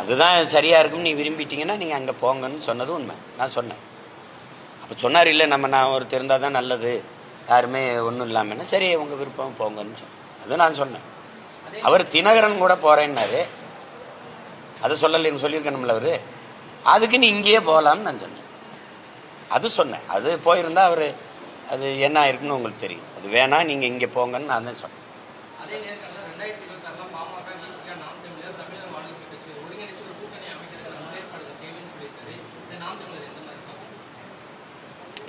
அதுதான் சரியாக இருக்குன்னு நீ விரும்பிட்டீங்கன்னா நீங்கள் அங்கே போங்கன்னு சொன்னது உண்மை. நான் சொன்னேன். அப்போ சொன்னார், இல்லை நான் ஒருத்தர் இருந்தால் தான் நல்லது, யாருமே ஒன்றும் இல்லாமல், சரி உங்கள் விருப்பம் போங்கன்னு சொன்னேன். அது நான் சொன்னேன். அவர் தினகரன் கூட போகிறேன்னாரு, அதை சொல்லலைன்னு சொல்லியிருக்கணும்ல அவர், அதுக்கு நீ இங்கேயே போகலாம்னு நான் சொன்னேன். அது சொன்னேன். அது போயிருந்தா அவர் அது என்ன ஆயிருக்குன்னு உங்களுக்கு தெரியும். அது வேணாம், நீங்கள் இங்கே போங்கன்னு நான் தான் சொன்னேன்.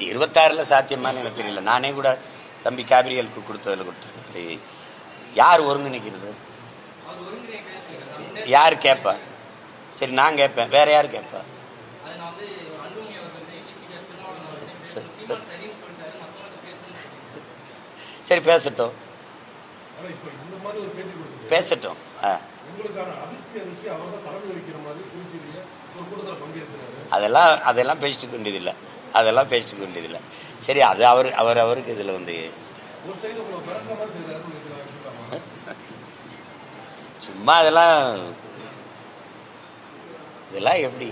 26 சாத்தியமானு எனக்கு தெரியல. நானே கூட தம்பி காபிரியலுக்கு கொடுத்ததில் கொடுத்துருக்கேன். யார் ஒருங்கிணைக்கிறது? யார் கேட்பா? சரி, நான் கேட்பேன், வேற யார் கேட்பா? சரி, பேசட்டும் பேசட்டும். அதெல்லாம் பேசிட்டு வேண்டியதில்லை, அதெல்லாம் பேசிட்டு வேண்டியதில்லை. சரி, அது அவருக்கு இதுல சும்மா இதெல்லாம் எப்படி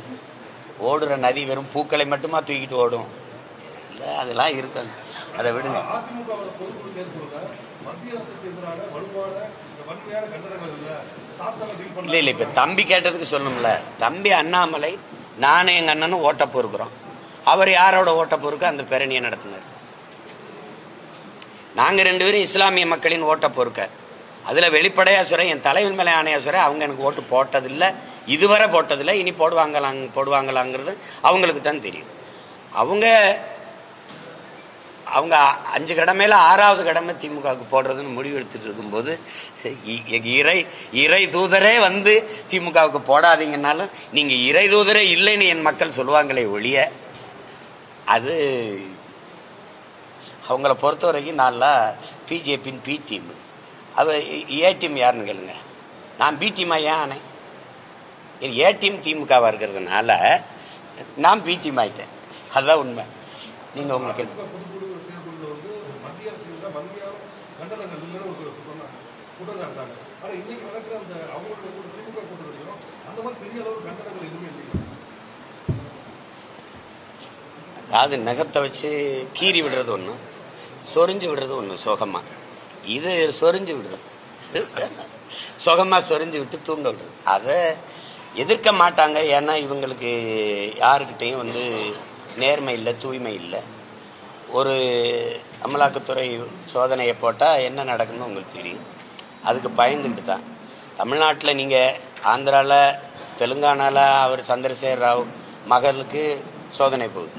ஓடுற நதி வெறும் பூக்களை மட்டுமா தூக்கிட்டு ஓடும்? இல்லை, அதெல்லாம் இருக்கு, அதை விடுங்க. இல்லை இல்லை, இப்ப தம்பி கேட்டதுக்கு சொல்லணும்ல. தம்பி அண்ணாமலை நானும் எங்க அண்ணனும் ஓட்ட பொறுக்கிறோம். அவர் யாரோட ஓட்ட பொறுக்க அந்த பேரணியை நடத்தினார். நாங்க 2 பேரும் இஸ்லாமிய மக்களின் ஓட்ட பொறுக்க. அதுல வெளிப்படையா சொல்றேன், என் தலைவன் மேலே ஆணையா சொல்றேன், அவங்க எனக்கு ஓட்டு போட்டதில்லை, இதுவரை போட்டதில்லை, இனி போடுவாங்களாங்கிறது அவங்களுக்கு தான் தெரியும். அவங்க 5 கடமையில 6வது கடமை திமுகவுக்கு போடுறதுன்னு முடிவு எடுத்துட்டு இருக்கும்போது, இறை தூதரே திமுகவுக்கு போடாதீங்கன்னாலும் நீங்க இறை தூதரே இல்லைன்னு என் மக்கள் சொல்லுவாங்களே ஒழிய, அது அவங்கள பொறுத்த வரைக்கும் நல்லா பிஜேபியின் பி டீம். ஏ டீம் யாருன்னு கேளுங்க. நான் பி டீமா ஏன் ஆனேன்? ஏ டீம் திமுகவா இருக்கிறதுனால நான் பி டீம் ஆயிட்டேன். அதுதான் உண்மை. நீங்க உங்களுக்கு அது நகத்தை வச்சு கீறி விடுறது ஒண்ணு, சொரிஞ்சு விடுறது ஒண்ணு. சுகமா இது சொரிஞ்சு விடுறது, சுகமா சொரிஞ்சு விட்டு தூங்க விடுறது. அதை எதிர்க்க மாட்டாங்க. ஏன்னா இவங்களுக்கு யாருக்கிட்டையும் நேர்மை இல்லை, தூய்மை இல்லை. ஒரு அமலாக்கத்துறை சோதனையை போட்டால் என்ன நடக்குன்னு உங்களுக்கு தெரியும். அதுக்கு பயந்துக்கிட்டு தான் தமிழ்நாட்டில் நீங்கள் ஆந்திராவில் தெலுங்கானாவில் அவர் சந்திரசேகர் ராவ் மகளுக்கு சோதனை போகுது.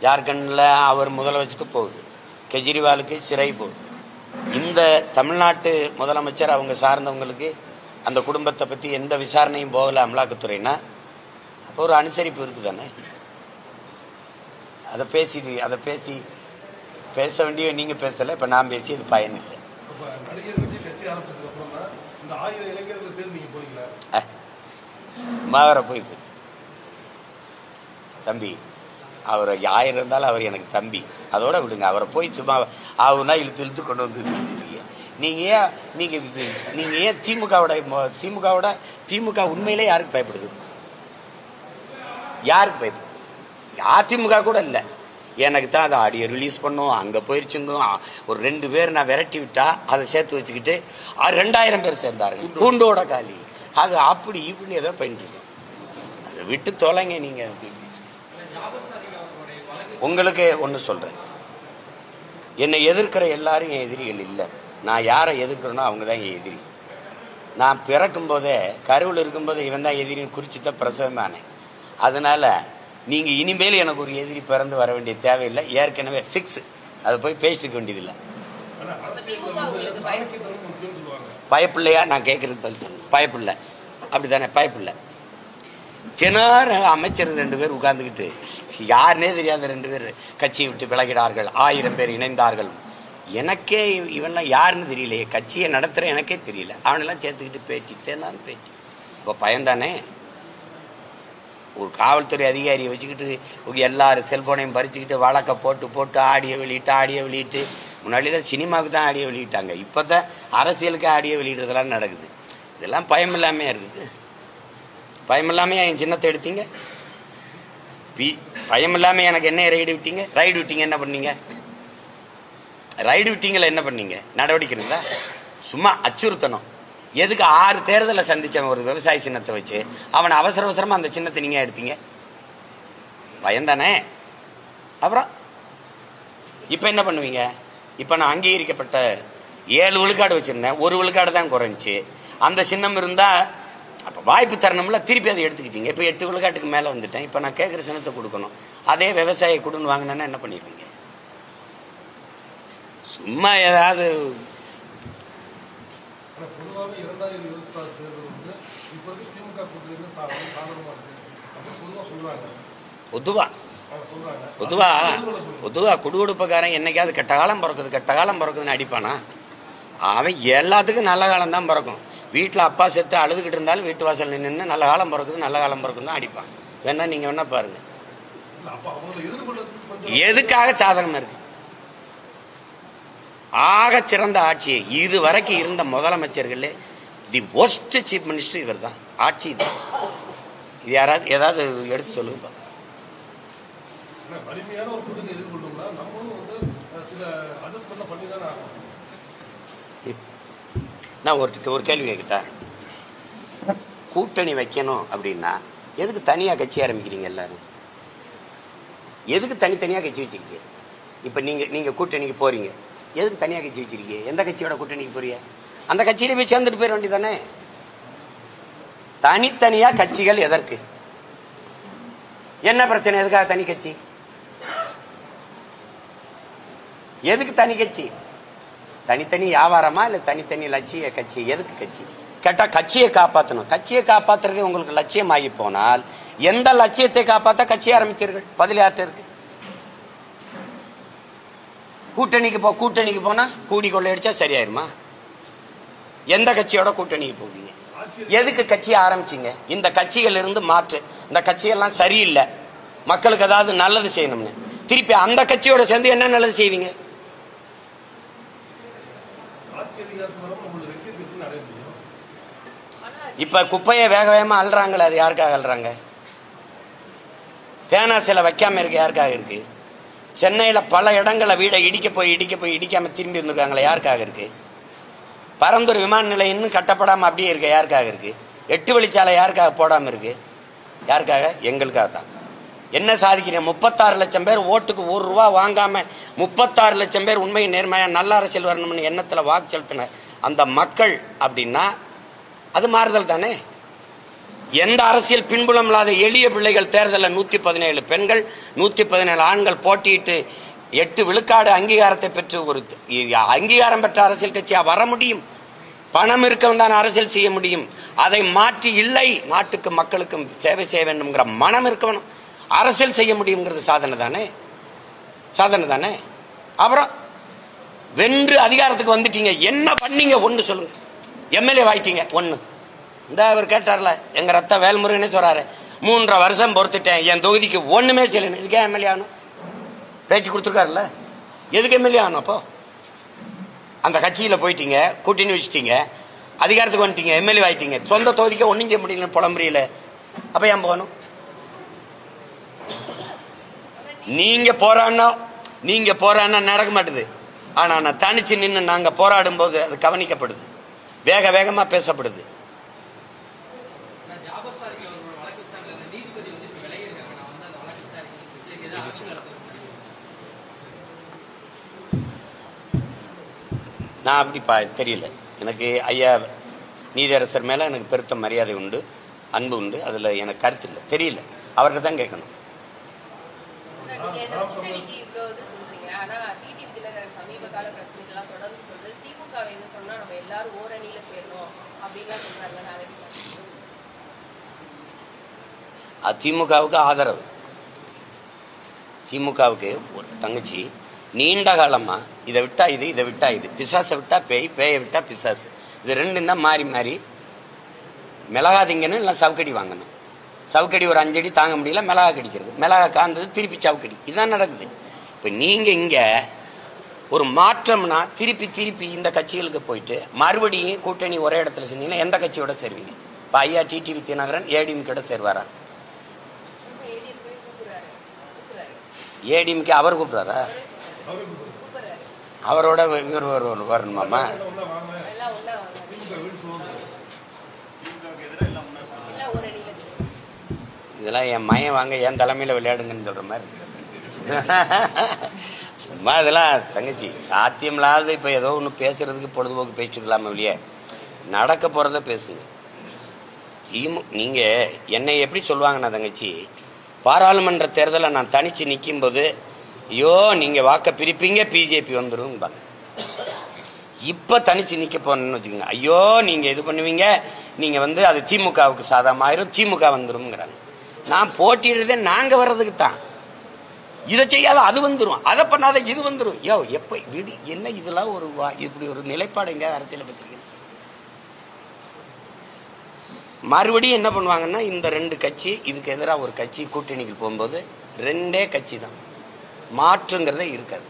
ஜார்க்கண்டில் அவர் முதலமைச்சருக்கு போகுது. கெஜ்ரிவாலுக்கு சிறை போகுது. இந்த தமிழ்நாட்டு முதலமைச்சர் அவங்க சார்ந்தவங்களுக்கு அந்த குடும்பத்தை பற்றி எந்த விசாரணையும் போகல அமலாக்கத்துறைனா அப்போ ஒரு அனுசரிப்பு இருக்குது தானே. அதை பேச வேண்டிய நீங்கள் பேசலை. இப்போ நான் பேசி அது பயன் இல்லை. மாவரை போய் தம்பி அவர் 1000 இருந்தாலும் அவர் எனக்கு தம்பி, அதோட விடுங்க. அவரை போய் சும்மா ஆகுனா இழுத்து கொண்டு வந்து நீங்க ஏன் திமுக உண்மையிலே யாருக்கு பயப்படுது? யாருக்கு பயப்படுது? அதிமுக கூட இல்லை. எனக்கு தான் அதை ஆடியோ ரிலீஸ் பண்ணும், அங்கே போயிருச்சுங்க. ஒரு 2 பேர் நான் விரட்டி விட்டா அதை சேர்த்து வச்சுக்கிட்டு 2000 பேர் சேர்ந்தார்கள். கூண்டோட காலி. அது அப்படி இப்படின்னு ஏதோ பண்ணிட்டு அதை விட்டு தொலைங்க. நீங்க உங்களுக்கு ஒன்று சொல்றேன், என்னை எதிர்க்கிற எல்லாரும் என் எதிரிகள் இல்லை. நான் யாரை எதிர்க்கிறேனோ அவங்க தான் என் எதிரி. நான் பிறக்கும் போதே கருவில் இருக்கும்போது இவன் தான் எதிரின்னு குறிச்சுதான் பிரசவமானேன். அதனால நீங்க இனிமேல் எனக்கு ஒரு எதிரி பிறந்து வர வேண்டிய தேவையில்லை. ஏற்கனவே ஃபிக்ஸ். அதை போய் பேசிக்க வேண்டியதில்லை. பயப்பிள்ளையா? நான் கேட்கறது பதில் சொல்லணும். பயப்பில்லை அப்படித்தானே? பயப்பில்லை. தினார் அமைச்சர் 2 பேர் உட்கார்ந்துக்கிட்டு யாருன்னே தெரியாத 2 பேர் கட்சியை விட்டு விலகினார்கள், 1000 பேர் இணைந்தார்கள். எனக்கே இவன்லாம் யாருன்னு தெரியலையே, கட்சியை நடத்துற எனக்கே தெரியல. அவனெல்லாம் சேர்த்துக்கிட்டு பேட்டி தேனான்னு பேட்டி. இப்போ பயன்தானே? ஒரு காவல்துறை அதிகாரியை வச்சுக்கிட்டு எல்லாரும் செல்போனையும் பறிச்சுக்கிட்டு வழக்கை போட்டு ஆடியோ வெளியிட்டு முன்னாடியெல்லாம் சினிமாவுக்கு தான் ஆடியோ வெளியிட்டாங்க. இப்போ தான் அரசியலுக்கு ஆடியோ வெளியிடுறதெல்லாம் நடக்குது. இதெல்லாம் பயம் இல்லாமையா இருக்குது? பயம் இல்லாமையா என் சின்னத்தை எடுத்தீங்க? பயம் இல்லாம எனக்கு என்ன ரைடு விட்டீங்க? என்ன பண்ணீங்க? ரைடு விட்டீங்களா? என்ன பண்ணீங்க? நடவடிக்கை இருந்தா சும்மா அச்சுறுத்தணும். எதுக்கு 6 தேர்தலை சந்திச்சவன் ஒரு விவசாய சின்னத்தை வச்சு அவனை அவசரமா அந்த சின்னத்தை நீங்க எடுத்தீங்க? பயந்தானே? அப்புறம் இப்ப என்ன பண்ணுவீங்க? இப்ப நான் அங்கீகரிக்கப்பட்ட 7 விழுக்காடு வச்சிருந்தேன், 1 விழுக்காடு தான் குறைஞ்சி. அந்த சின்னம் இருந்தா அப்ப வாய்ப்பு தரணும்ல, திருப்பி அதை எடுத்துக்கிட்டீங்க. இப்ப 8 விழுக்காட்டுக்கு மேல வந்துட்டேன். இப்ப நான் கேட்கிற சின்னத்தை கொடுக்கணும். அதே விவசாய கொடுன்னு வாங்கினா என்ன பண்ணிருவீங்க? சும்மா ஏதாவது பொதுவா குடுகுடுப்பக்காரன் என்னைக்காவது கெட்ட காலம் பிறக்குதுன்னு அடிப்பானா? அவன் எல்லாத்துக்கும் நல்ல காலம் தான் பிறக்கும். வீட்டில் அப்பா செத்து அழுதுகிட்டு இருந்தாலும் வீட்டு வாசல் நின்று நல்ல காலம் பிறக்குது தான் அடிப்பான். வேணா நீங்க வேணா பாருங்க. எதுக்காக சாதகமா இருக்கு? ஆக சிறந்த ஆட்சியை இதுவரைக்கும் இருந்த முதலமைச்சர்களே தி ஒஸ்ட் சீஃப் மினிஸ்டர் இவர் தான். ஆட்சி தான். இது யாராவது ஏதாவது எடுத்து சொல்லுங்க. நான் ஒரு கேள்வி கேட்கிட்டா, கூட்டணி வைக்கணும் அப்படின்னா எதுக்கு தனியா கட்சி ஆரம்பிக்கிறீங்க? எல்லாரும் எதுக்கு தனித்தனியா கட்சி வச்சிருக்கீங்க? இப்ப நீங்க கூட்டணிக்கு போறீங்க, எதுக்கு தனியா கட்சி வச்சிருக்கீங்க? எந்த கட்சியோட கூட்டணிக்கு போறீங்க? அந்த கட்சியில போய் சேர்ந்துட்டு போயிட வேண்டியதானே? தனித்தனியா கட்சிகள் எதற்கு? என்ன பிரச்சனை? எதுக்காக தனி கட்சி? எதுக்கு தனி கட்சி? தனித்தனி வியாபாரமா இல்ல தனித்தனி லட்சிய கட்சி? எதுக்கு கட்சி கேட்டா கட்சியை காப்பாற்றணும். கட்சியை காப்பாத்துறது உங்களுக்கு லட்சியம் ஆகி போனால் எந்த லட்சியத்தை காப்பாற்ற கட்சி ஆரம்பித்தீர்கள்? பதில் யார்கிட்ட இருக்கு? கூட்டணிக்கு போனா கூடி கொள்ளையடிச்சா சரியாயிருமா? எந்த கட்சியோட கூட்டணிக்கு போவீங்க? எதுக்கு கட்சி ஆரம்பிச்சீங்க? இந்த கட்சிகள் இருந்து மாற்று, இந்த கட்சியெல்லாம் சரியில்லை, மக்களுக்கு ஏதாவது நல்லது செய்யணும்னு திருப்பி அந்த கட்சியோட சேர்ந்து என்ன நல்லது செய்வீங்க? இப்ப குப்பையை வேகமா அல்றாங்களே, அது யாருக்காக அல்றாங்க? பேனா சில வைக்காம இருக்கு, யாருக்காக இருக்கு? சென்னையில பல இடங்களை வீடை இடிக்க போய் இடிக்காம திரும்பி இருந்திருக்காங்களே, யாருக்காக இருக்கு? பரந்தூர் விமான நிலையம் இன்னும் கட்டப்படாம அப்படியே இருக்கு, யாருக்காக இருக்கு? 8 வழிச்சாலை யாருக்காக போடாம இருக்கு? யாருக்காக? எங்களுக்காக தான். என்ன சாதிக்கிறீங்க? 36 லட்சம் பேர் ஓட்டுக்கு 1 ரூபா வாங்காம 36 லட்சம் பேர் உண்மை நேர்மையா நல்ல அரசியல் வரணும்னு எண்ணத்துல வாக்கு செலுத்தின அந்த மக்கள் அப்படின்னா அது மாறுதல் தானே? எந்த அரசியல் பின்புலம் இல்லாத எளிய பிள்ளைகள் தேர்தலில் 117 பெண்கள் 117 ஆண்கள் போட்டியிட்டு 8 விழுக்காடு அங்கீகாரத்தை பெற்று ஒரு அங்கீகாரம் பெற்ற அரசியல் கட்சியா வர முடியும்? பணம் இருக்கவன் தான் அரசியல் செய்ய முடியும். அதை மாற்றி இல்லை, நாட்டுக்கு மக்களுக்கும் சேவை செய்ய வேண்டும்ங்கிற மனம் இருக்கவன் அரசியல் செய்ய முடியுங்கிறது சாதனை தானே, சாதனை தானே. அப்புறம் வென்று அதிகாரத்துக்கு வந்துட்டீங்க, என்ன பண்ணீங்க? ஒண்ணு சொல்லுங்க. எம்எல்ஏ ஆயிட்டீங்க, ஒண்ணு. இந்த அவர் கேட்டார்ல, எங்க ரத்த வேல்முருகனே சொல்றாரு, 3.5 வருஷம் பொறுத்துட்டேன், என் தொகுதிக்கு ஒண்ணுமே செய்யல. இதுக்கே எம்எல்ஏ ஆகணும்? பேட்டி கொடுத்துருக்காருல்ல, எதுக்கு எம்எல்ஏ ஆகணும்? அப்போ அந்த கட்சியில போயிட்டீங்க, கூட்டணி வச்சுட்டீங்க, அதிகாரத்துக்கு வந்துட்டீங்க, எம்எல்ஏ ஆயிட்டீங்க, சொந்த தொகுதிக்கு ஒன்னும் செய்ய முடியல, புலம்புரியல. அப்ப ஏன் போகணும்? நீங்க போராடினா நடக்க மாட்டுது. ஆனா நான் தனிச்சு நின்று நாங்க போராடும் போது அது கவனிக்கப்படுது, வேக வேகமா பேசப்படுது. நான் அப்படி தெரியல. எனக்கு ஐயா நீதியரசர் மேல எனக்கு பெருத்த மரியாதை உண்டு, அன்பு உண்டு. அதுல எனக்கு கருத்து இல்லை, தெரியல. அவர்கிட்ட தான் கேட்கணும். திமுகவுக்கு ஆதரவு. திமுகவுக்கு ஒரு தங்கச்சி நீண்ட காலமா இதை விட்டா இது, இதை விட்டா இது, பிசாசை விட்டா பேய், பேயை விட்டா பிசாசு, இது ரெண்டும் தான் மாறி மாறி. மிளகா திங்கன்னு இல்லை சவுக்கடி வாங்கணும். சவுக்கடி ஒரு 5 அடி தாங்க முடியல, மிளகா கடிக்கிறது, மிளகா காந்தது திருப்பி சவுக்கடி, இதுதான் நடக்குது. இப்ப நீங்க இங்க ஒரு மாற்றம்னா திருப்பி திருப்பி இந்த கட்சிகளுக்கு போயிட்டு மறுபடியும் கூட்டணி ஒரே இடத்துல செஞ்சீங்கன்னா எந்த கட்சியோட சேருவீங்க? இப்ப ஐயா டிடிவி தினகரன் ஏடிஎம்கே சேருவாரா? ஏடிஎம்கே அவர் கூப்பிடுறாரா? அவரோட இவர் வரணுமாமா? இதெல்லாம் என் மயம் வாங்க என் தலைமையில விளையாடுங்கன்னு சொல்ற மாதிரி. சும்மா இதெல்லாம் தங்கச்சி சாத்தியம் இல்லாத. இப்ப ஏதோ ஒண்ணு பேசுறதுக்கு பொழுதுபோக்கு பேசிக்கலாம இல்லையே, நடக்க போறத பேசுங்க. நீங்க என்னை எப்படி சொல்லுவாங்கன்னா தங்கச்சி, பாராளுமன்ற தேர்தலை நான் தனிச்சு நிற்கும் போது, ஐயோ நீங்க வாக்க பிரிப்பீங்க பிஜேபி வந்துடும். இப்ப தனிச்சு நிக்க போனேன்னு வச்சுக்கோங்க, ஐயோ நீங்க இது பண்ணுவீங்க, நீங்க அது திமுகவுக்கு சாதகமாயிரும், திமுக வந்துரும்ங்கிறாங்க. நான் போட்டிடுறதே நாங்க வர்றதுக்கு தான். இதை செய்யாத அது வந்துடும், அதை பண்ணாத இது வந்துடும். யோ எப்ப விடு என்ன இதெல்லாம் ஒரு இப்படி ஒரு நிலைப்பாடு எங்க அரசியலை பத்திரிக்கை. மறுபடியும் என்ன பண்ணுவாங்கன்னா, இந்த 2 கட்சி இதுக்கு எதிராக ஒரு கட்சி கூட்டணிக்கு போகும்போது 2 கட்சி தான், மாற்றுங்கிறதே இருக்காது.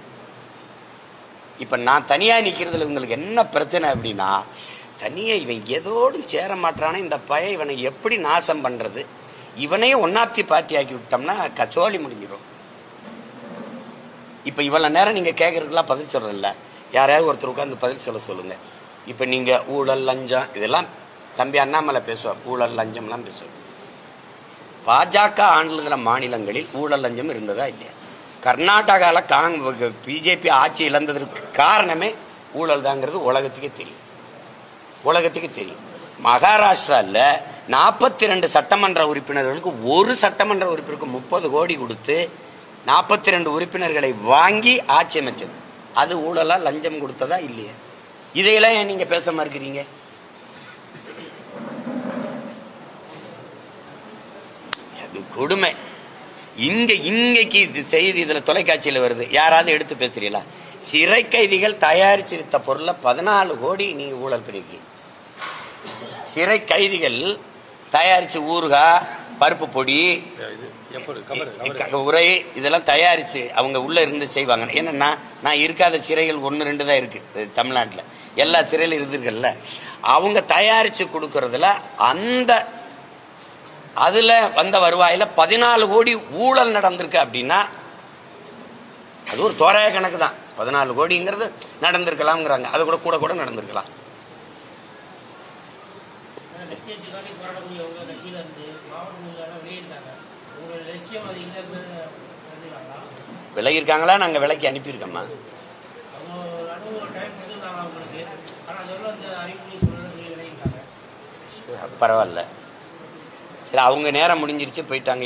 இப்ப நான் தனியா நிக்கிறதுல இவங்களுக்கு என்ன பிரச்சனை அப்படின்னா, தனியா இவன் எதோடும் சேர மாட்டான இந்த பைய, இவனை எப்படி நாசம் பண்றது, இவனையும் ஒன்னாப்தி பார்ட்டி ஆக்கி விட்டோம்னா கச்சோலி முடிஞ்சிடும். இப்ப இவ்வளவு நேரம் நீங்க கேட்கறதுக்கெல்லாம் பதில் சொல்றல, யாராவது ஒருத்தர் உட்கார்ந்து பதில் சொல்லுங்க. இப்ப நீங்க ஊழல் லஞ்சம் இதெல்லாம் தம்பி அண்ணாமலை பேசுவார், ஊழல் லஞ்சம் எல்லாம் பேசுவார். பாஜக ஆண்டுகிற மாநிலங்களில் ஊழல் லஞ்சம் இருந்ததா இல்லையா? கர்நாடகால பிஜேபி ஆட்சி இழந்ததற்கு காரணமே ஊழல் தாங்கிறது உலகத்துக்கே தெரியும், உலகத்துக்கு தெரியும். மகாராஷ்டிரால 42 சட்டமன்ற உறுப்பினர்களுக்கு ஒரு சட்டமன்ற உறுப்பினருக்கு 30 கோடி கொடுத்து 42 உறுப்பினர்களை வாங்கி ஆட்சி அமைச்சது. அது ஊழலா லஞ்சம் கொடுத்ததா இல்லையா? இதையெல்லாம் ஏன் நீங்க பேச மறுக்கிறீங்க? அது கொடுமை. இங்கக்கு செய்தி இதுல தொலைக்காட்சியில வருது, யாராவது எடுத்து பேசுறீங்களா? சிறை கைதிகள் தயாரிச்சிருந்த பொருளை 14 கோடி நீங்க ஊழல் பண்ணிருக்கீங்க. சிறை கைதிகள் தயாரிச்சு ஊறுகாய், பருப்பு பொடி, உரை இதெல்லாம் தயாரிச்சு அவங்க உள்ள இருந்து செய்வாங்க. என்னன்னா, நான் இருக்காத சிறைகள் 1-2 தான் இருக்கு தமிழ்நாட்டுல, எல்லா சிறையிலும் இருந்திருக்கல. அவங்க தயாரிச்சு கொடுக்கறதுல அதுல வந்த வருவாயில 14 கோடி ஊழல் நடந்திருக்கு அப்படின்னா அது ஒரு தோராய கணக்கு தான். 14 கோடிங்கிறது நடந்திருக்கலாம்ங்கிறாங்க, அது கூட கூட நடந்திருக்கலாம். விலகிருக்காங்களா? நாங்க விலைக்கு அனுப்பியிருக்கோமா? பரவாயில்ல. சரி, அவங்க நேரம் முடிஞ்சிருச்சு, போயிட்டாங்க.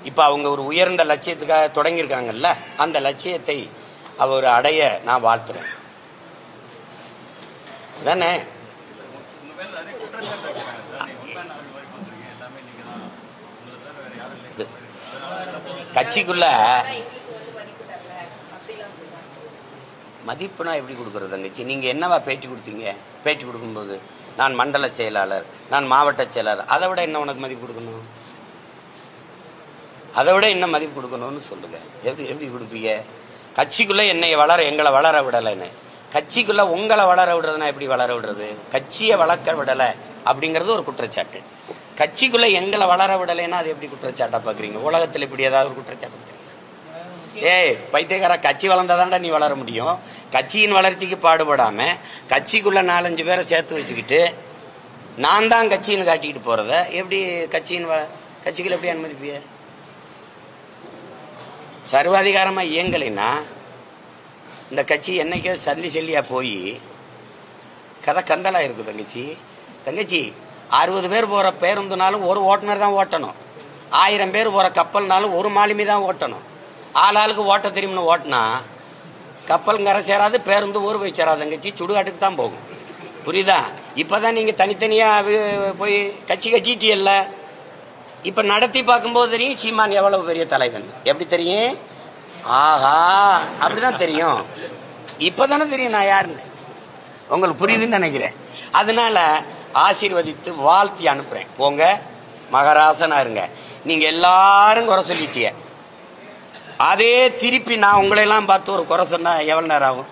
இப்ப அவங்க ஒரு உயர்ந்த லட்சியத்துக்காக தொடங்கியிருக்காங்கல்ல, அந்த லட்சியத்தை அவர் அடைய நான் வாழ்த்துறேன். தானே கட்சிக்குள்ள மதிப்புனா எப்படி கொடுக்கறது தங்கச்சி? நீங்க என்னவா பேட்டி கொடுத்தீங்க? பேட்டி கொடுக்கும்போது நான் மண்டல செயலாளர், நான் மாவட்ட செயலாளர், அதை விட என்ன உனக்கு மதிப்பு கொடுக்கணும்? அதை விட என்ன மதிப்பு கொடுக்கணும்னு சொல்லுங்க. எப்படி கொடுப்பீங்க? கட்சிக்குள்ள என்னை எங்களை வளர விடலைன்னு, கட்சிக்குள்ள உங்களை வளர விடுறதுன்னா எப்படி வளர விடுறது? கட்சியை வளர்க்க விடலை அப்படிங்கிறது ஒரு குற்றச்சாட்டு. கட்சிக்குள்ள எங்களை வளர விடலைன்னா அது எப்படி குற்றச்சாட்டா பாக்குறீங்க? உலகத்தில் இப்படி ஏதாவது ஒரு குற்றச்சாட்டு? ஏய் பைத்தியக்கார, கட்சி வளர்ந்தாதான்டா நீ வளர முடியும். கட்சியின் வளர்ச்சிக்கு பாடுபடாம கட்சிக்குள்ள 4-5 பேரை சேர்த்து வச்சுக்கிட்டு நான் தான் கட்சின்னு காட்டிக்கிட்டு போறத எப்படி கட்சிக்குள்ள எப்படி அனுமதிப்பிய? சர்வாதிகாரமா இயங்கலைன்னா இந்த கட்சி என்னைக்கோ சல்லியா போய் கதை கந்தலா இருக்கு. தங்கச்சி 60 பேர் போற பேருந்துனாலும் ஒரு ஓட்டுநர் தான் ஓட்டணும். 1000 பேர் போற கப்பல்னாலும் ஒரு மாலுமி தான் ஓட்டணும். ஆளாளுக்கு ஓட்ட தெரியும்னு ஓட்டினா கப்பல் கரை சேராது, பேருந்து ஊர் போய் சேராது, தங்கச்சி சுடுகாட்டுக்கு தான் போகும். புரியுதா? இப்பதான் நீங்க தனித்தனியா போய் கட்சி கட்டிட்டியல்ல, இப்ப நடத்தி பார்க்கும்போது தெரியும் சீமான் எவ்வளவு பெரிய தலைவன். எப்படி தெரியும்? ஆஹா, அப்படிதான் தெரியும். இப்பதானே தெரியும் நான் யாருன்னு. உங்களுக்கு புரியுதுன்னு நினைக்கிறேன். அதனால ஆசீர்வதித்து வாழ்த்தி அனுப்புறேன். போங்க, மகராசனா இருங்க. நீங்க எல்லாரும் குறை சொல்லிட்டிய, அதே திருப்பி நான் உங்களை எல்லாம் பார்த்து ஒரு குறை சொன்னா எவ்வளவு நேரம் ஆகும்?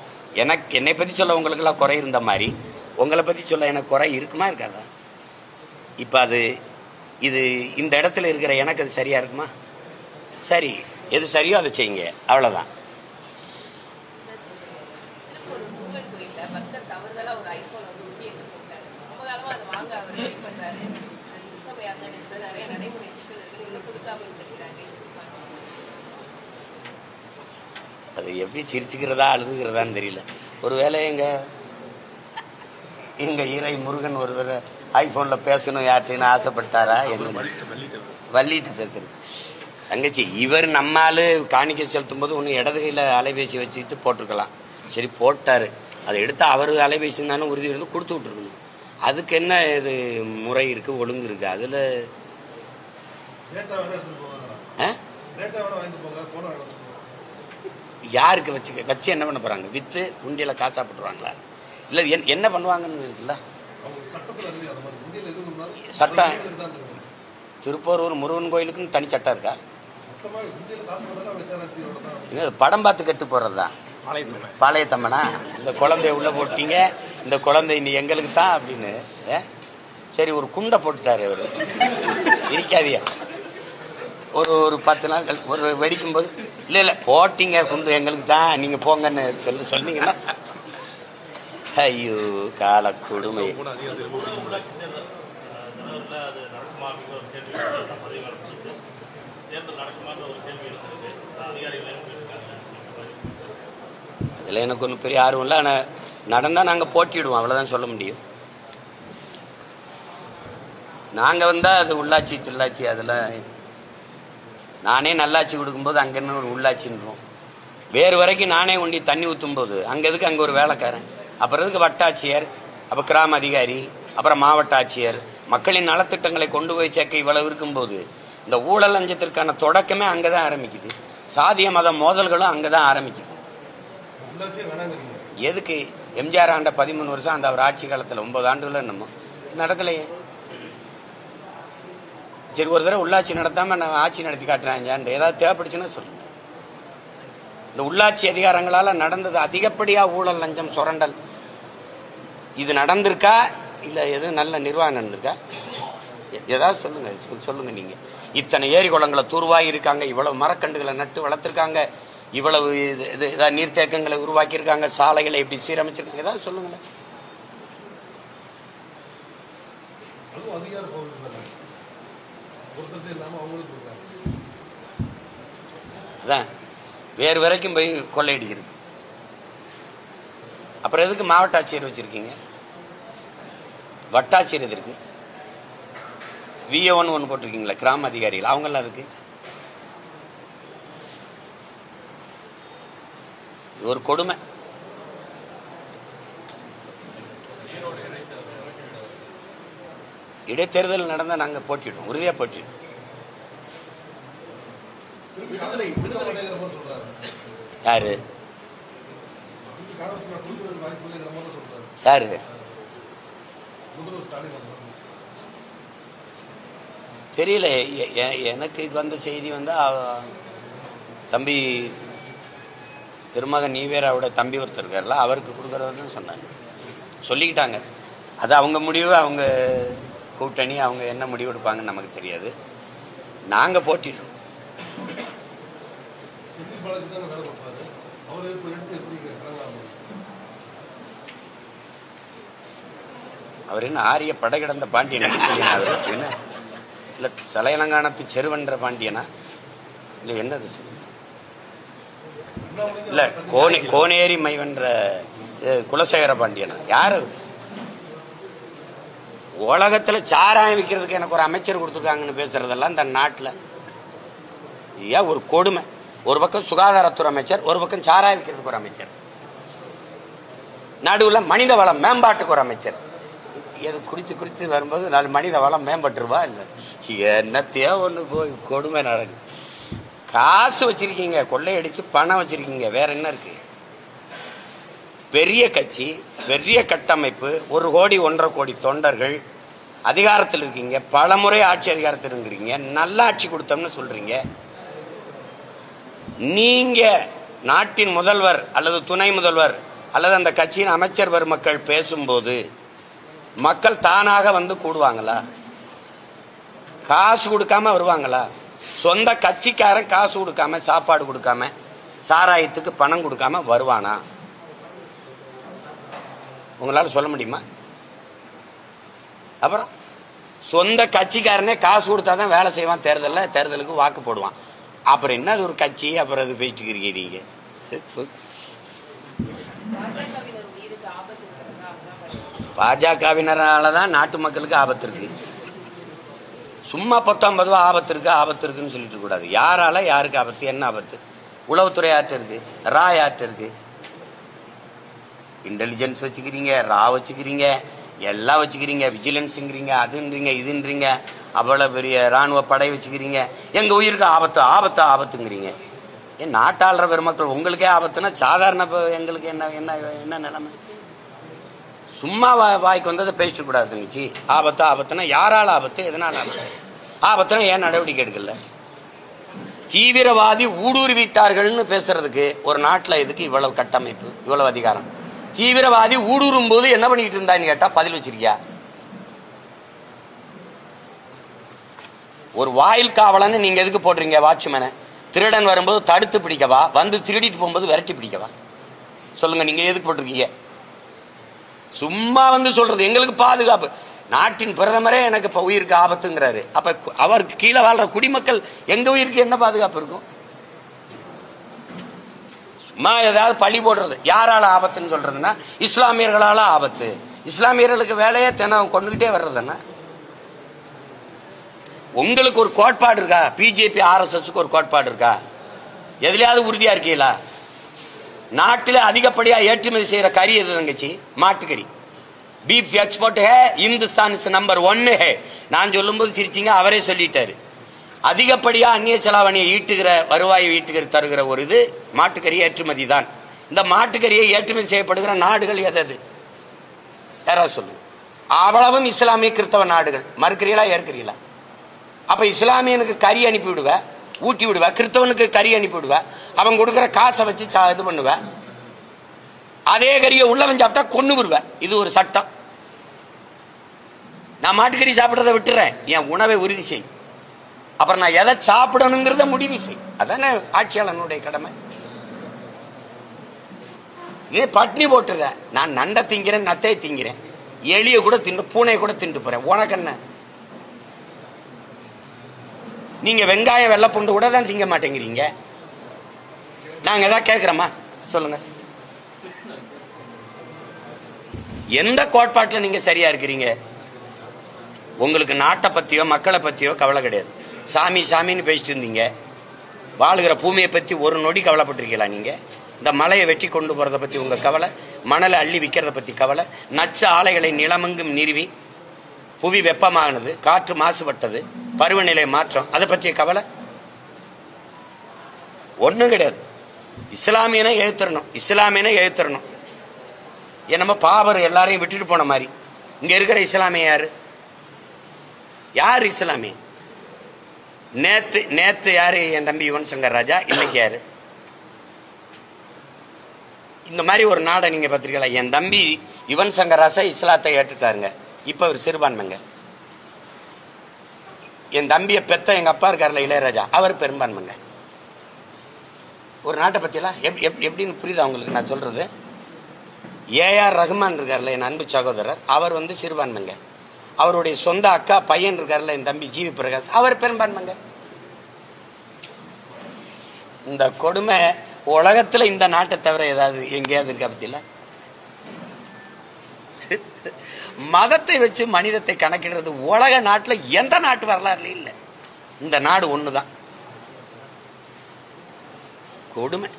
என்னை பத்தி சொல்ல உங்களுக்கு எல்லாம் குறை இருந்த மாதிரி உங்களை பத்தி சொல்ல எனக்கு குறை இருக்குமா இருக்காதா? இப்ப இது இந்த இடத்துல இருக்கிற எனக்கு அது சரியா இருக்குமா? சரி, எது சரியோ அதை செய்யுங்க, அவ்வளவுதான். அது எப்படி சிரிச்சுக்கிறதா அழுதுகிறதான்னு தெரியல. ஒருவேளை எங்க இறை முருகன் ஒரு தடவை ஐபோன்ல பேசணும் யார்கிட்டன்னு ஆசைப்பட்டாரா? வள்ளிட்டு பேசுறது. தங்கச்சி, இவர் நம்மாலு காணிக்கை செலுத்தும் போது ஒன்று இடது கையில அலைபேசி வச்சுக்கிட்டு போட்டிருக்கலாம். சரி, போட்டாரு. அதை எடுத்து அவரு அலைபேசி தானே உறுதி இருந்து கொடுத்து விட்டுருக்கணும். அதுக்கு என்ன இது முறை இருக்கு, ஒழுங்கு இருக்கு? அதுல யாருக்கு வச்சு என்ன பண்ண போறாங்க? வித்து உண்டியில காசா போட்டுருவாங்களா? இல்ல என்ன பண்ணுவாங்கன்னு இருக்குல்ல சட்டம். திருப்பூர் முருகன் கோயிலுக்குன்னு தனி சட்டம் இருக்கா? படம் பார்த்து கட்டு போறதுதான். பாளையத்தம்மனா இந்த குழந்தைய உள்ள போட்டீங்க, இந்த குழந்தை இனி எங்களுக்கு தான் அப்படின்னு. சரி, ஒரு குண்டை போட்டுட்டாரு அவரு. இருக்காதியா ஒரு 10 நாள் ஒரு வெடிக்கும் போது இல்ல போட்டீங்க குண்டு எங்களுக்கு தான், நீங்க போங்கன்னு சொன்னீங்கன்னா ஐயோ கால கொடுமை. அதுல எனக்கு ஒன்றும் பெரிய ஆர்வம் இல்லை. ஆனா நடந்தா நாங்க போட்டிடுவோம், அவ்வளவுதான் சொல்ல முடியும். நாங்க வந்தா அது உள்ளாட்சி துள்ளாட்சி, அதுல நானே நல்லாட்சி கொடுக்கும்போது அங்க என்ன ஒரு உள்ளாட்சின்றோம். வேறு வரைக்கும் நானே ஒண்டி தண்ணி ஊற்றும் போது அங்க எதுக்கு அங்க ஒரு வேலைக்காரன், அப்புறம் எதுக்கு வட்டாட்சியர், அப்ப கிராம அதிகாரி, அப்புறம் மாவட்ட ஆட்சியர், மக்களின் நலத்திட்டங்களை கொண்டு போய் சேர்க்க இவ்வளவு இருக்கும்போது இந்த ஊழல் லஞ்சத்திற்கான தொடக்கமே அங்கதான் ஆரம்பிக்குது. சாதிய மத மோதல்களும் அங்கதான் ஆரம்பிக்குது. எதுக்கு எம்ஜிஆர் ஆண்ட 13 வருஷம் அந்த அவர் ஆட்சி காலத்துல 9 ஆண்டுகள் என்னமோ நடக்கலையே. சரி, ஒரு தடவை உள்ளாட்சி நடத்தாம நான் ஆட்சி நடத்தி காட்டுறாங்க, ஏதாவது தேவைப்படுச்சுன்னா சொல்லுங்க. இந்த உள்ளாட்சி அதிகாரங்களால நடந்தது அதிகப்படியா ஊழல் லஞ்சம் சுரண்டல் இது நடந்திருக்கா? இல்ல எதுவும் நல்ல நிர்வாகம் நடந்திருக்கா? ஏதாவது சொல்லுங்க. நீங்க இத்தனை ஏரி குளங்களை தூர்வாகி இருக்காங்க, இவ்வளவு மரக்கண்டுகளை நட்டு வளர்த்திருக்காங்க, இவ்வளவு நீர்த்தேக்கங்களை உருவாக்கி இருக்காங்க, சாலைகளை எப்படி சீரமைச்சிருக்காங்க, ஏதாவது சொல்லுங்களேன். அதான் வேறு வரைக்கும் போய் கொள்ளையடிக்கிறது. அப்புறம் எதுக்கு மாவட்ட ஆட்சியர் வச்சிருக்கீங்க? வட்டாட்சியர் எதற்கு? VA1 ஒன்று போட்டிருக்கீங்களா, கிராம அதிகாரிகள், அவங்கெல்லாம் அதுக்கு ஒரு கொடுமை. இடைத்தேர்தல் நடந்தா நாங்க போட்டிடுவோம், உறுதியா போட்டிடுவோம். யாரு யாரு தெரியல. எனக்கு வந்த செய்தி வந்து தம்பி திருமகன் நீவேராவோட தம்பி ஒருத்தர் இருக்கார்ல, அவருக்கு கொடுக்கறதுன்னு சொன்னாங்க, சொல்லிக்கிட்டாங்க. அது அவங்க முடிவு, அவங்க கூட்டணி, அவங்க என்ன முடிவு எடுப்பாங்கன்னு நமக்கு தெரியாது. நாங்க போட்டிடுறோம். அவர் என்ன ஆரிய படை கிடந்த பாண்டியன் என்ன இல்ல, தலையலங்கானத்து செருவன்ற பாண்டியனா இல்ல, என்னது இல்ல, கோனேரி மைவன்ற குலசேகர பாண்டியனா, யாரு? உலகத்துல சாராயம் விற்கிறதுக்கு எனக்கு ஒரு அமைச்சர் கொடுத்துருக்காங்கன்னு பேசுறதெல்லாம் இந்த நாட்டில் ஏன் ஒரு கொடுமை. ஒரு பக்கம் சுகாதாரத்துறை அமைச்சர், ஒரு பக்கம் சாராயம் விற்கிறதுக்கு ஒரு அமைச்சர், நடுவில் மனித வளம் மேம்பாட்டுக்கு ஒரு அமைச்சர். எது குடித்து வரும்போது நாலு மனித வளம் மேம்பட்டுருவா இல்லை, என்னத்தையோ ஒன்று போய் கொடுமை நடக்குது. காசு வச்சிருக்கீங்க, கொள்ளையடிச்சு பணம் வச்சிருக்கீங்க, வேற என்ன இருக்கு? பெரிய கட்சி, பெரிய கட்டமைப்பு, 1 கோடி 1.5 கோடி தொண்டர்கள், அதிகாரத்தில் இருக்கீங்க, பல முறை ஆட்சி அதிகாரத்தில் இருக்கிறீங்க, நல்ல ஆட்சி கொடுத்தோம்னு சொல்றீங்க. நீங்க நாட்டின் முதல்வர் அல்லது துணை முதல்வர் அல்லது அந்த கட்சியின் அமைச்சர் பெருமக்கள் பேசும்போது மக்கள் தானாக வந்து கூடுவாங்களா? காசு கொடுக்காம வருவாங்களா? சொந்த கட்சிக்காரன் காசு கொடுக்காம, சாப்பாடு கொடுக்காம, சாராயத்துக்கு பணம் கொடுக்காம வருவானா? உங்களால சொல்ல முடியுமா? அப்புறம் சொந்த கட்சிக்காரனே காசு கொடுத்தாதான் வேலை செய்வான், தேர்தலுக்கு வாக்கு போடுவான். அப்புறம் என்ன அது ஒரு கட்சி? அப்புறம் அது போயிட்டு இருக்கீங்க நீங்க. பாஜகவினராலதான் நாட்டு மக்களுக்கு ஆபத்து இருக்கு. சும்மா 19 ஆபத்து இருக்குன்னு சொல்லிட்டு கூடாது. யாரால யாருக்கு ஆபத்து? என்ன ஆபத்து? உளவுத்துறை யார்கிட்ட இருக்கு? ரா யார்கிட்ட இருக்கு? இன்டெலிஜென்ஸ் வச்சுக்கிறீங்க, ரா வச்சுக்கிறீங்க, எல்லாம் வச்சுக்கிறீங்க, விஜிலன்ஸுங்கிறீங்க, அதுன்றீங்க, இதுன்றீங்க, அவ்வளவு பெரிய ராணுவ படை வச்சுக்கிறீங்க. எங்க உயிருக்கு ஆபத்துங்கிறீங்க. ஏன் நாட்டாளுற பெருமக்கள் உங்களுக்கே ஆபத்துனா சாதாரண எங்களுக்கு என்ன என்ன என்ன நிலைமை? சும்மா வாய்க்கு வந்ததை பேசிட்டு கூடாது தங்கச்சி. ஆபத்துனா யாரால ஆபத்து? எதனால ஆபத்து? ஆபத்துனா ஏன் நடவடிக்கை எடுக்கல? தீவிரவாதி ஊடுருவிட்டார்கள்னு பேசுறதுக்கு ஒரு நாட்டில் எதுக்கு இவ்வளவு கட்டமைப்பு, இவ்வளவு அதிகாரம்? தீவிரவாதி ஊடுருவும் போது என்ன பண்ணிட்டு இருந்தான்னு கேட்டா பதில் வச்சிருக்கியா? ஒரு வாயில் காவலன்னு நீங்க எதுக்கு போடுறீங்க? வாட்ச்மேனை திருடன் வரும்போது தடுத்து பிடிக்கவா, வந்து திருடிட்டு போகும்போது விரட்டி பிடிக்கவா? சொல்லுங்க, நீங்க எதுக்கு போட்டிருக்கீங்க? சும்மா வந்து சொல்றது எங்களுக்கு பாதுகாப்பு. நாட்டின் பிரதமரே எனக்கு இப்ப உயிருக்கு ஆபத்துங்கிறாரு. அப்ப அவருக்கு கீழே வாழ்ற குடிமக்கள் எங்க உயிருக்கு என்ன பாதுகாப்பு இருக்கும்? சும்மா ஏதாவது பழி போடுறது. யாரால ஆபத்துன்னு சொல்றதுன்னா இஸ்லாமியர்களால ஆபத்து. இஸ்லாமியர்களுக்கு வேலையே தினம் கொண்டுகிட்டே வர்றதுன்னா உங்களுக்கு ஒரு கோட்பாடு இருக்கா? பிஜேபி RSSக்கு ஒரு கோட்பாடு இருக்கா? எதுலயாவது உறுதியா இருக்கீங்களா? நாட்டில் அதிகப்படியா ஏற்றுமதி செய்யற கறி எது தங்கச்சி? மாட்டுக்கறி. பீஃப் எக்ஸ்போர்ட் ஹே, இந்துஸ்தான் நம்பர் 1 ஹே. நான் சொல்லும் போது சிரிச்சிங்க, அவரே சொல்லிட்டாரு. அதிகப்படியா அந்நிய செலாவணியை ஈட்டுகிற, வருவாயை ஈட்டுகிற தருகிற ஒரு இது மாட்டுக்கறி ஏற்றுமதி தான். இந்த மாட்டுக்கறியை ஏற்றுமதி செய்யப்படுகிற நாடுகள் எது? யாராவது சொல்லுங்க. அவ்வளவும் இஸ்லாமிய கிறிஸ்தவ நாடுகள். மறுக்கிறீங்களா, ஏற்கிறீங்களா? அப்ப இஸ்லாமியனுக்கு கறி அனுப்பி விடுவ, ஊட்டி விடுவ, கிறிஸ்தவனுக்கு கறி அனுப்பி விடுவ, அவன் கொடுக்கிற காசை வச்சு இது பண்ணுவ. அதே கறியை உள்ளவன் சாப்பிட்டா கொண்டு விடுவ. இது ஒரு சட்டம். நான் மாட்டுக்கறி சாப்பிட்றத விட்டுறேன், என் உணவை உறுதி செய். அப்புறம் நான் எதை சாப்பிடணுங்கிறத முடிவு செய். அதானே ஆட்சியாளனுடைய கடமை. இதே பட்னி போட்டுற, நான் நண்டை திங்கிறேன், நத்தை திங்கிறேன், எலிய கூட தின்னு, பூனை கூட தின்ட்டு போறேன், உனக்கு என்ன? நீங்க வெங்காயம் வெள்ளைப்பூண்டு கூட தான் திங்க மாட்டேங்கிறீங்க. நாங்க ஏதாவது கேட்கிறோமா? சொல்லுங்க. எந்த கோட்பாட்டில் நீங்க சரியா இருக்கிறீங்க? உங்களுக்கு நாட்டை பத்தியோ மக்களை பத்தியோ கவலை கிடையாது. சாமி சாமின்னு பேசிட்டு இருந்தீங்க. வாழுகிற பூமியை பத்தி ஒரு நொடி கவலைப்பட்டிருக்கீங்களா நீங்க? இந்த மலையை வெட்டி கொண்டு போறதை பத்தி உங்க கவலை, மணலை அள்ளி விற்கிறத பத்தி கவலை, நச்ச ஆலைகளை நிலமெங்கும் நிறுவி புவி வெப்பமானது, காற்று மாசுபட்டது, பருவநிலை மாற்றம், அதை பற்றிய கவலை ஒண்ணும் கிடையாது. இஸ்லாமியனை எழுத்துறணும். என்னமோ பாபர் எல்லாரையும் விட்டுட்டு போன மாதிரி. இங்க இருக்கிற இஸ்லாமிய யாரு இஸ்லாமிய? நேத்து யாரு? என் தம்பி யுவன் சங்கர் ராஜா. இன்னைக்கு யாரு? இந்த மாதிரி ஒரு நாடை நீங்க பார்த்திருக்கீங்களா? என் தம்பி யுவன் சங்கர் ராஜா இஸ்லாத்தை ஏற்றுட்டாருங்க. இப்ப அவர் சிறுபான்மைங்க. என் தம்பியை பெத்த எங்க அப்பா இருக்காருல இளையராஜா, அவர் பெரும்பான்மைங்க. ஒரு நாட்டை பத்தியெல்லாம் எப்படின்னு புரியுதா உங்களுக்கு நான் சொல்றது? ஏஆர் ரஹ்மான் இருக்காருல்ல என் அன்பு சகோதரர், அவர் சிறுபான்மைங்க. அவருடைய சொந்த அக்கா பையன் இருக்காருல்ல என் தம்பி ஜிவி பிரகாஷ், அவர் பெரும்பான்மைங்க. இந்த கொடுமை உலகத்துல இந்த நாட்டை தவிர ஏதாவது எங்கேயாவது இருக்கா பத்தியில? மதத்தை வச்சு மனிதத்தை கணக்கிடுறது உலக நாட்டுல எந்த நாட்டு வரலாறுல இல்ல. இந்த நாடு ஒண்ணுதான். கொடுமை.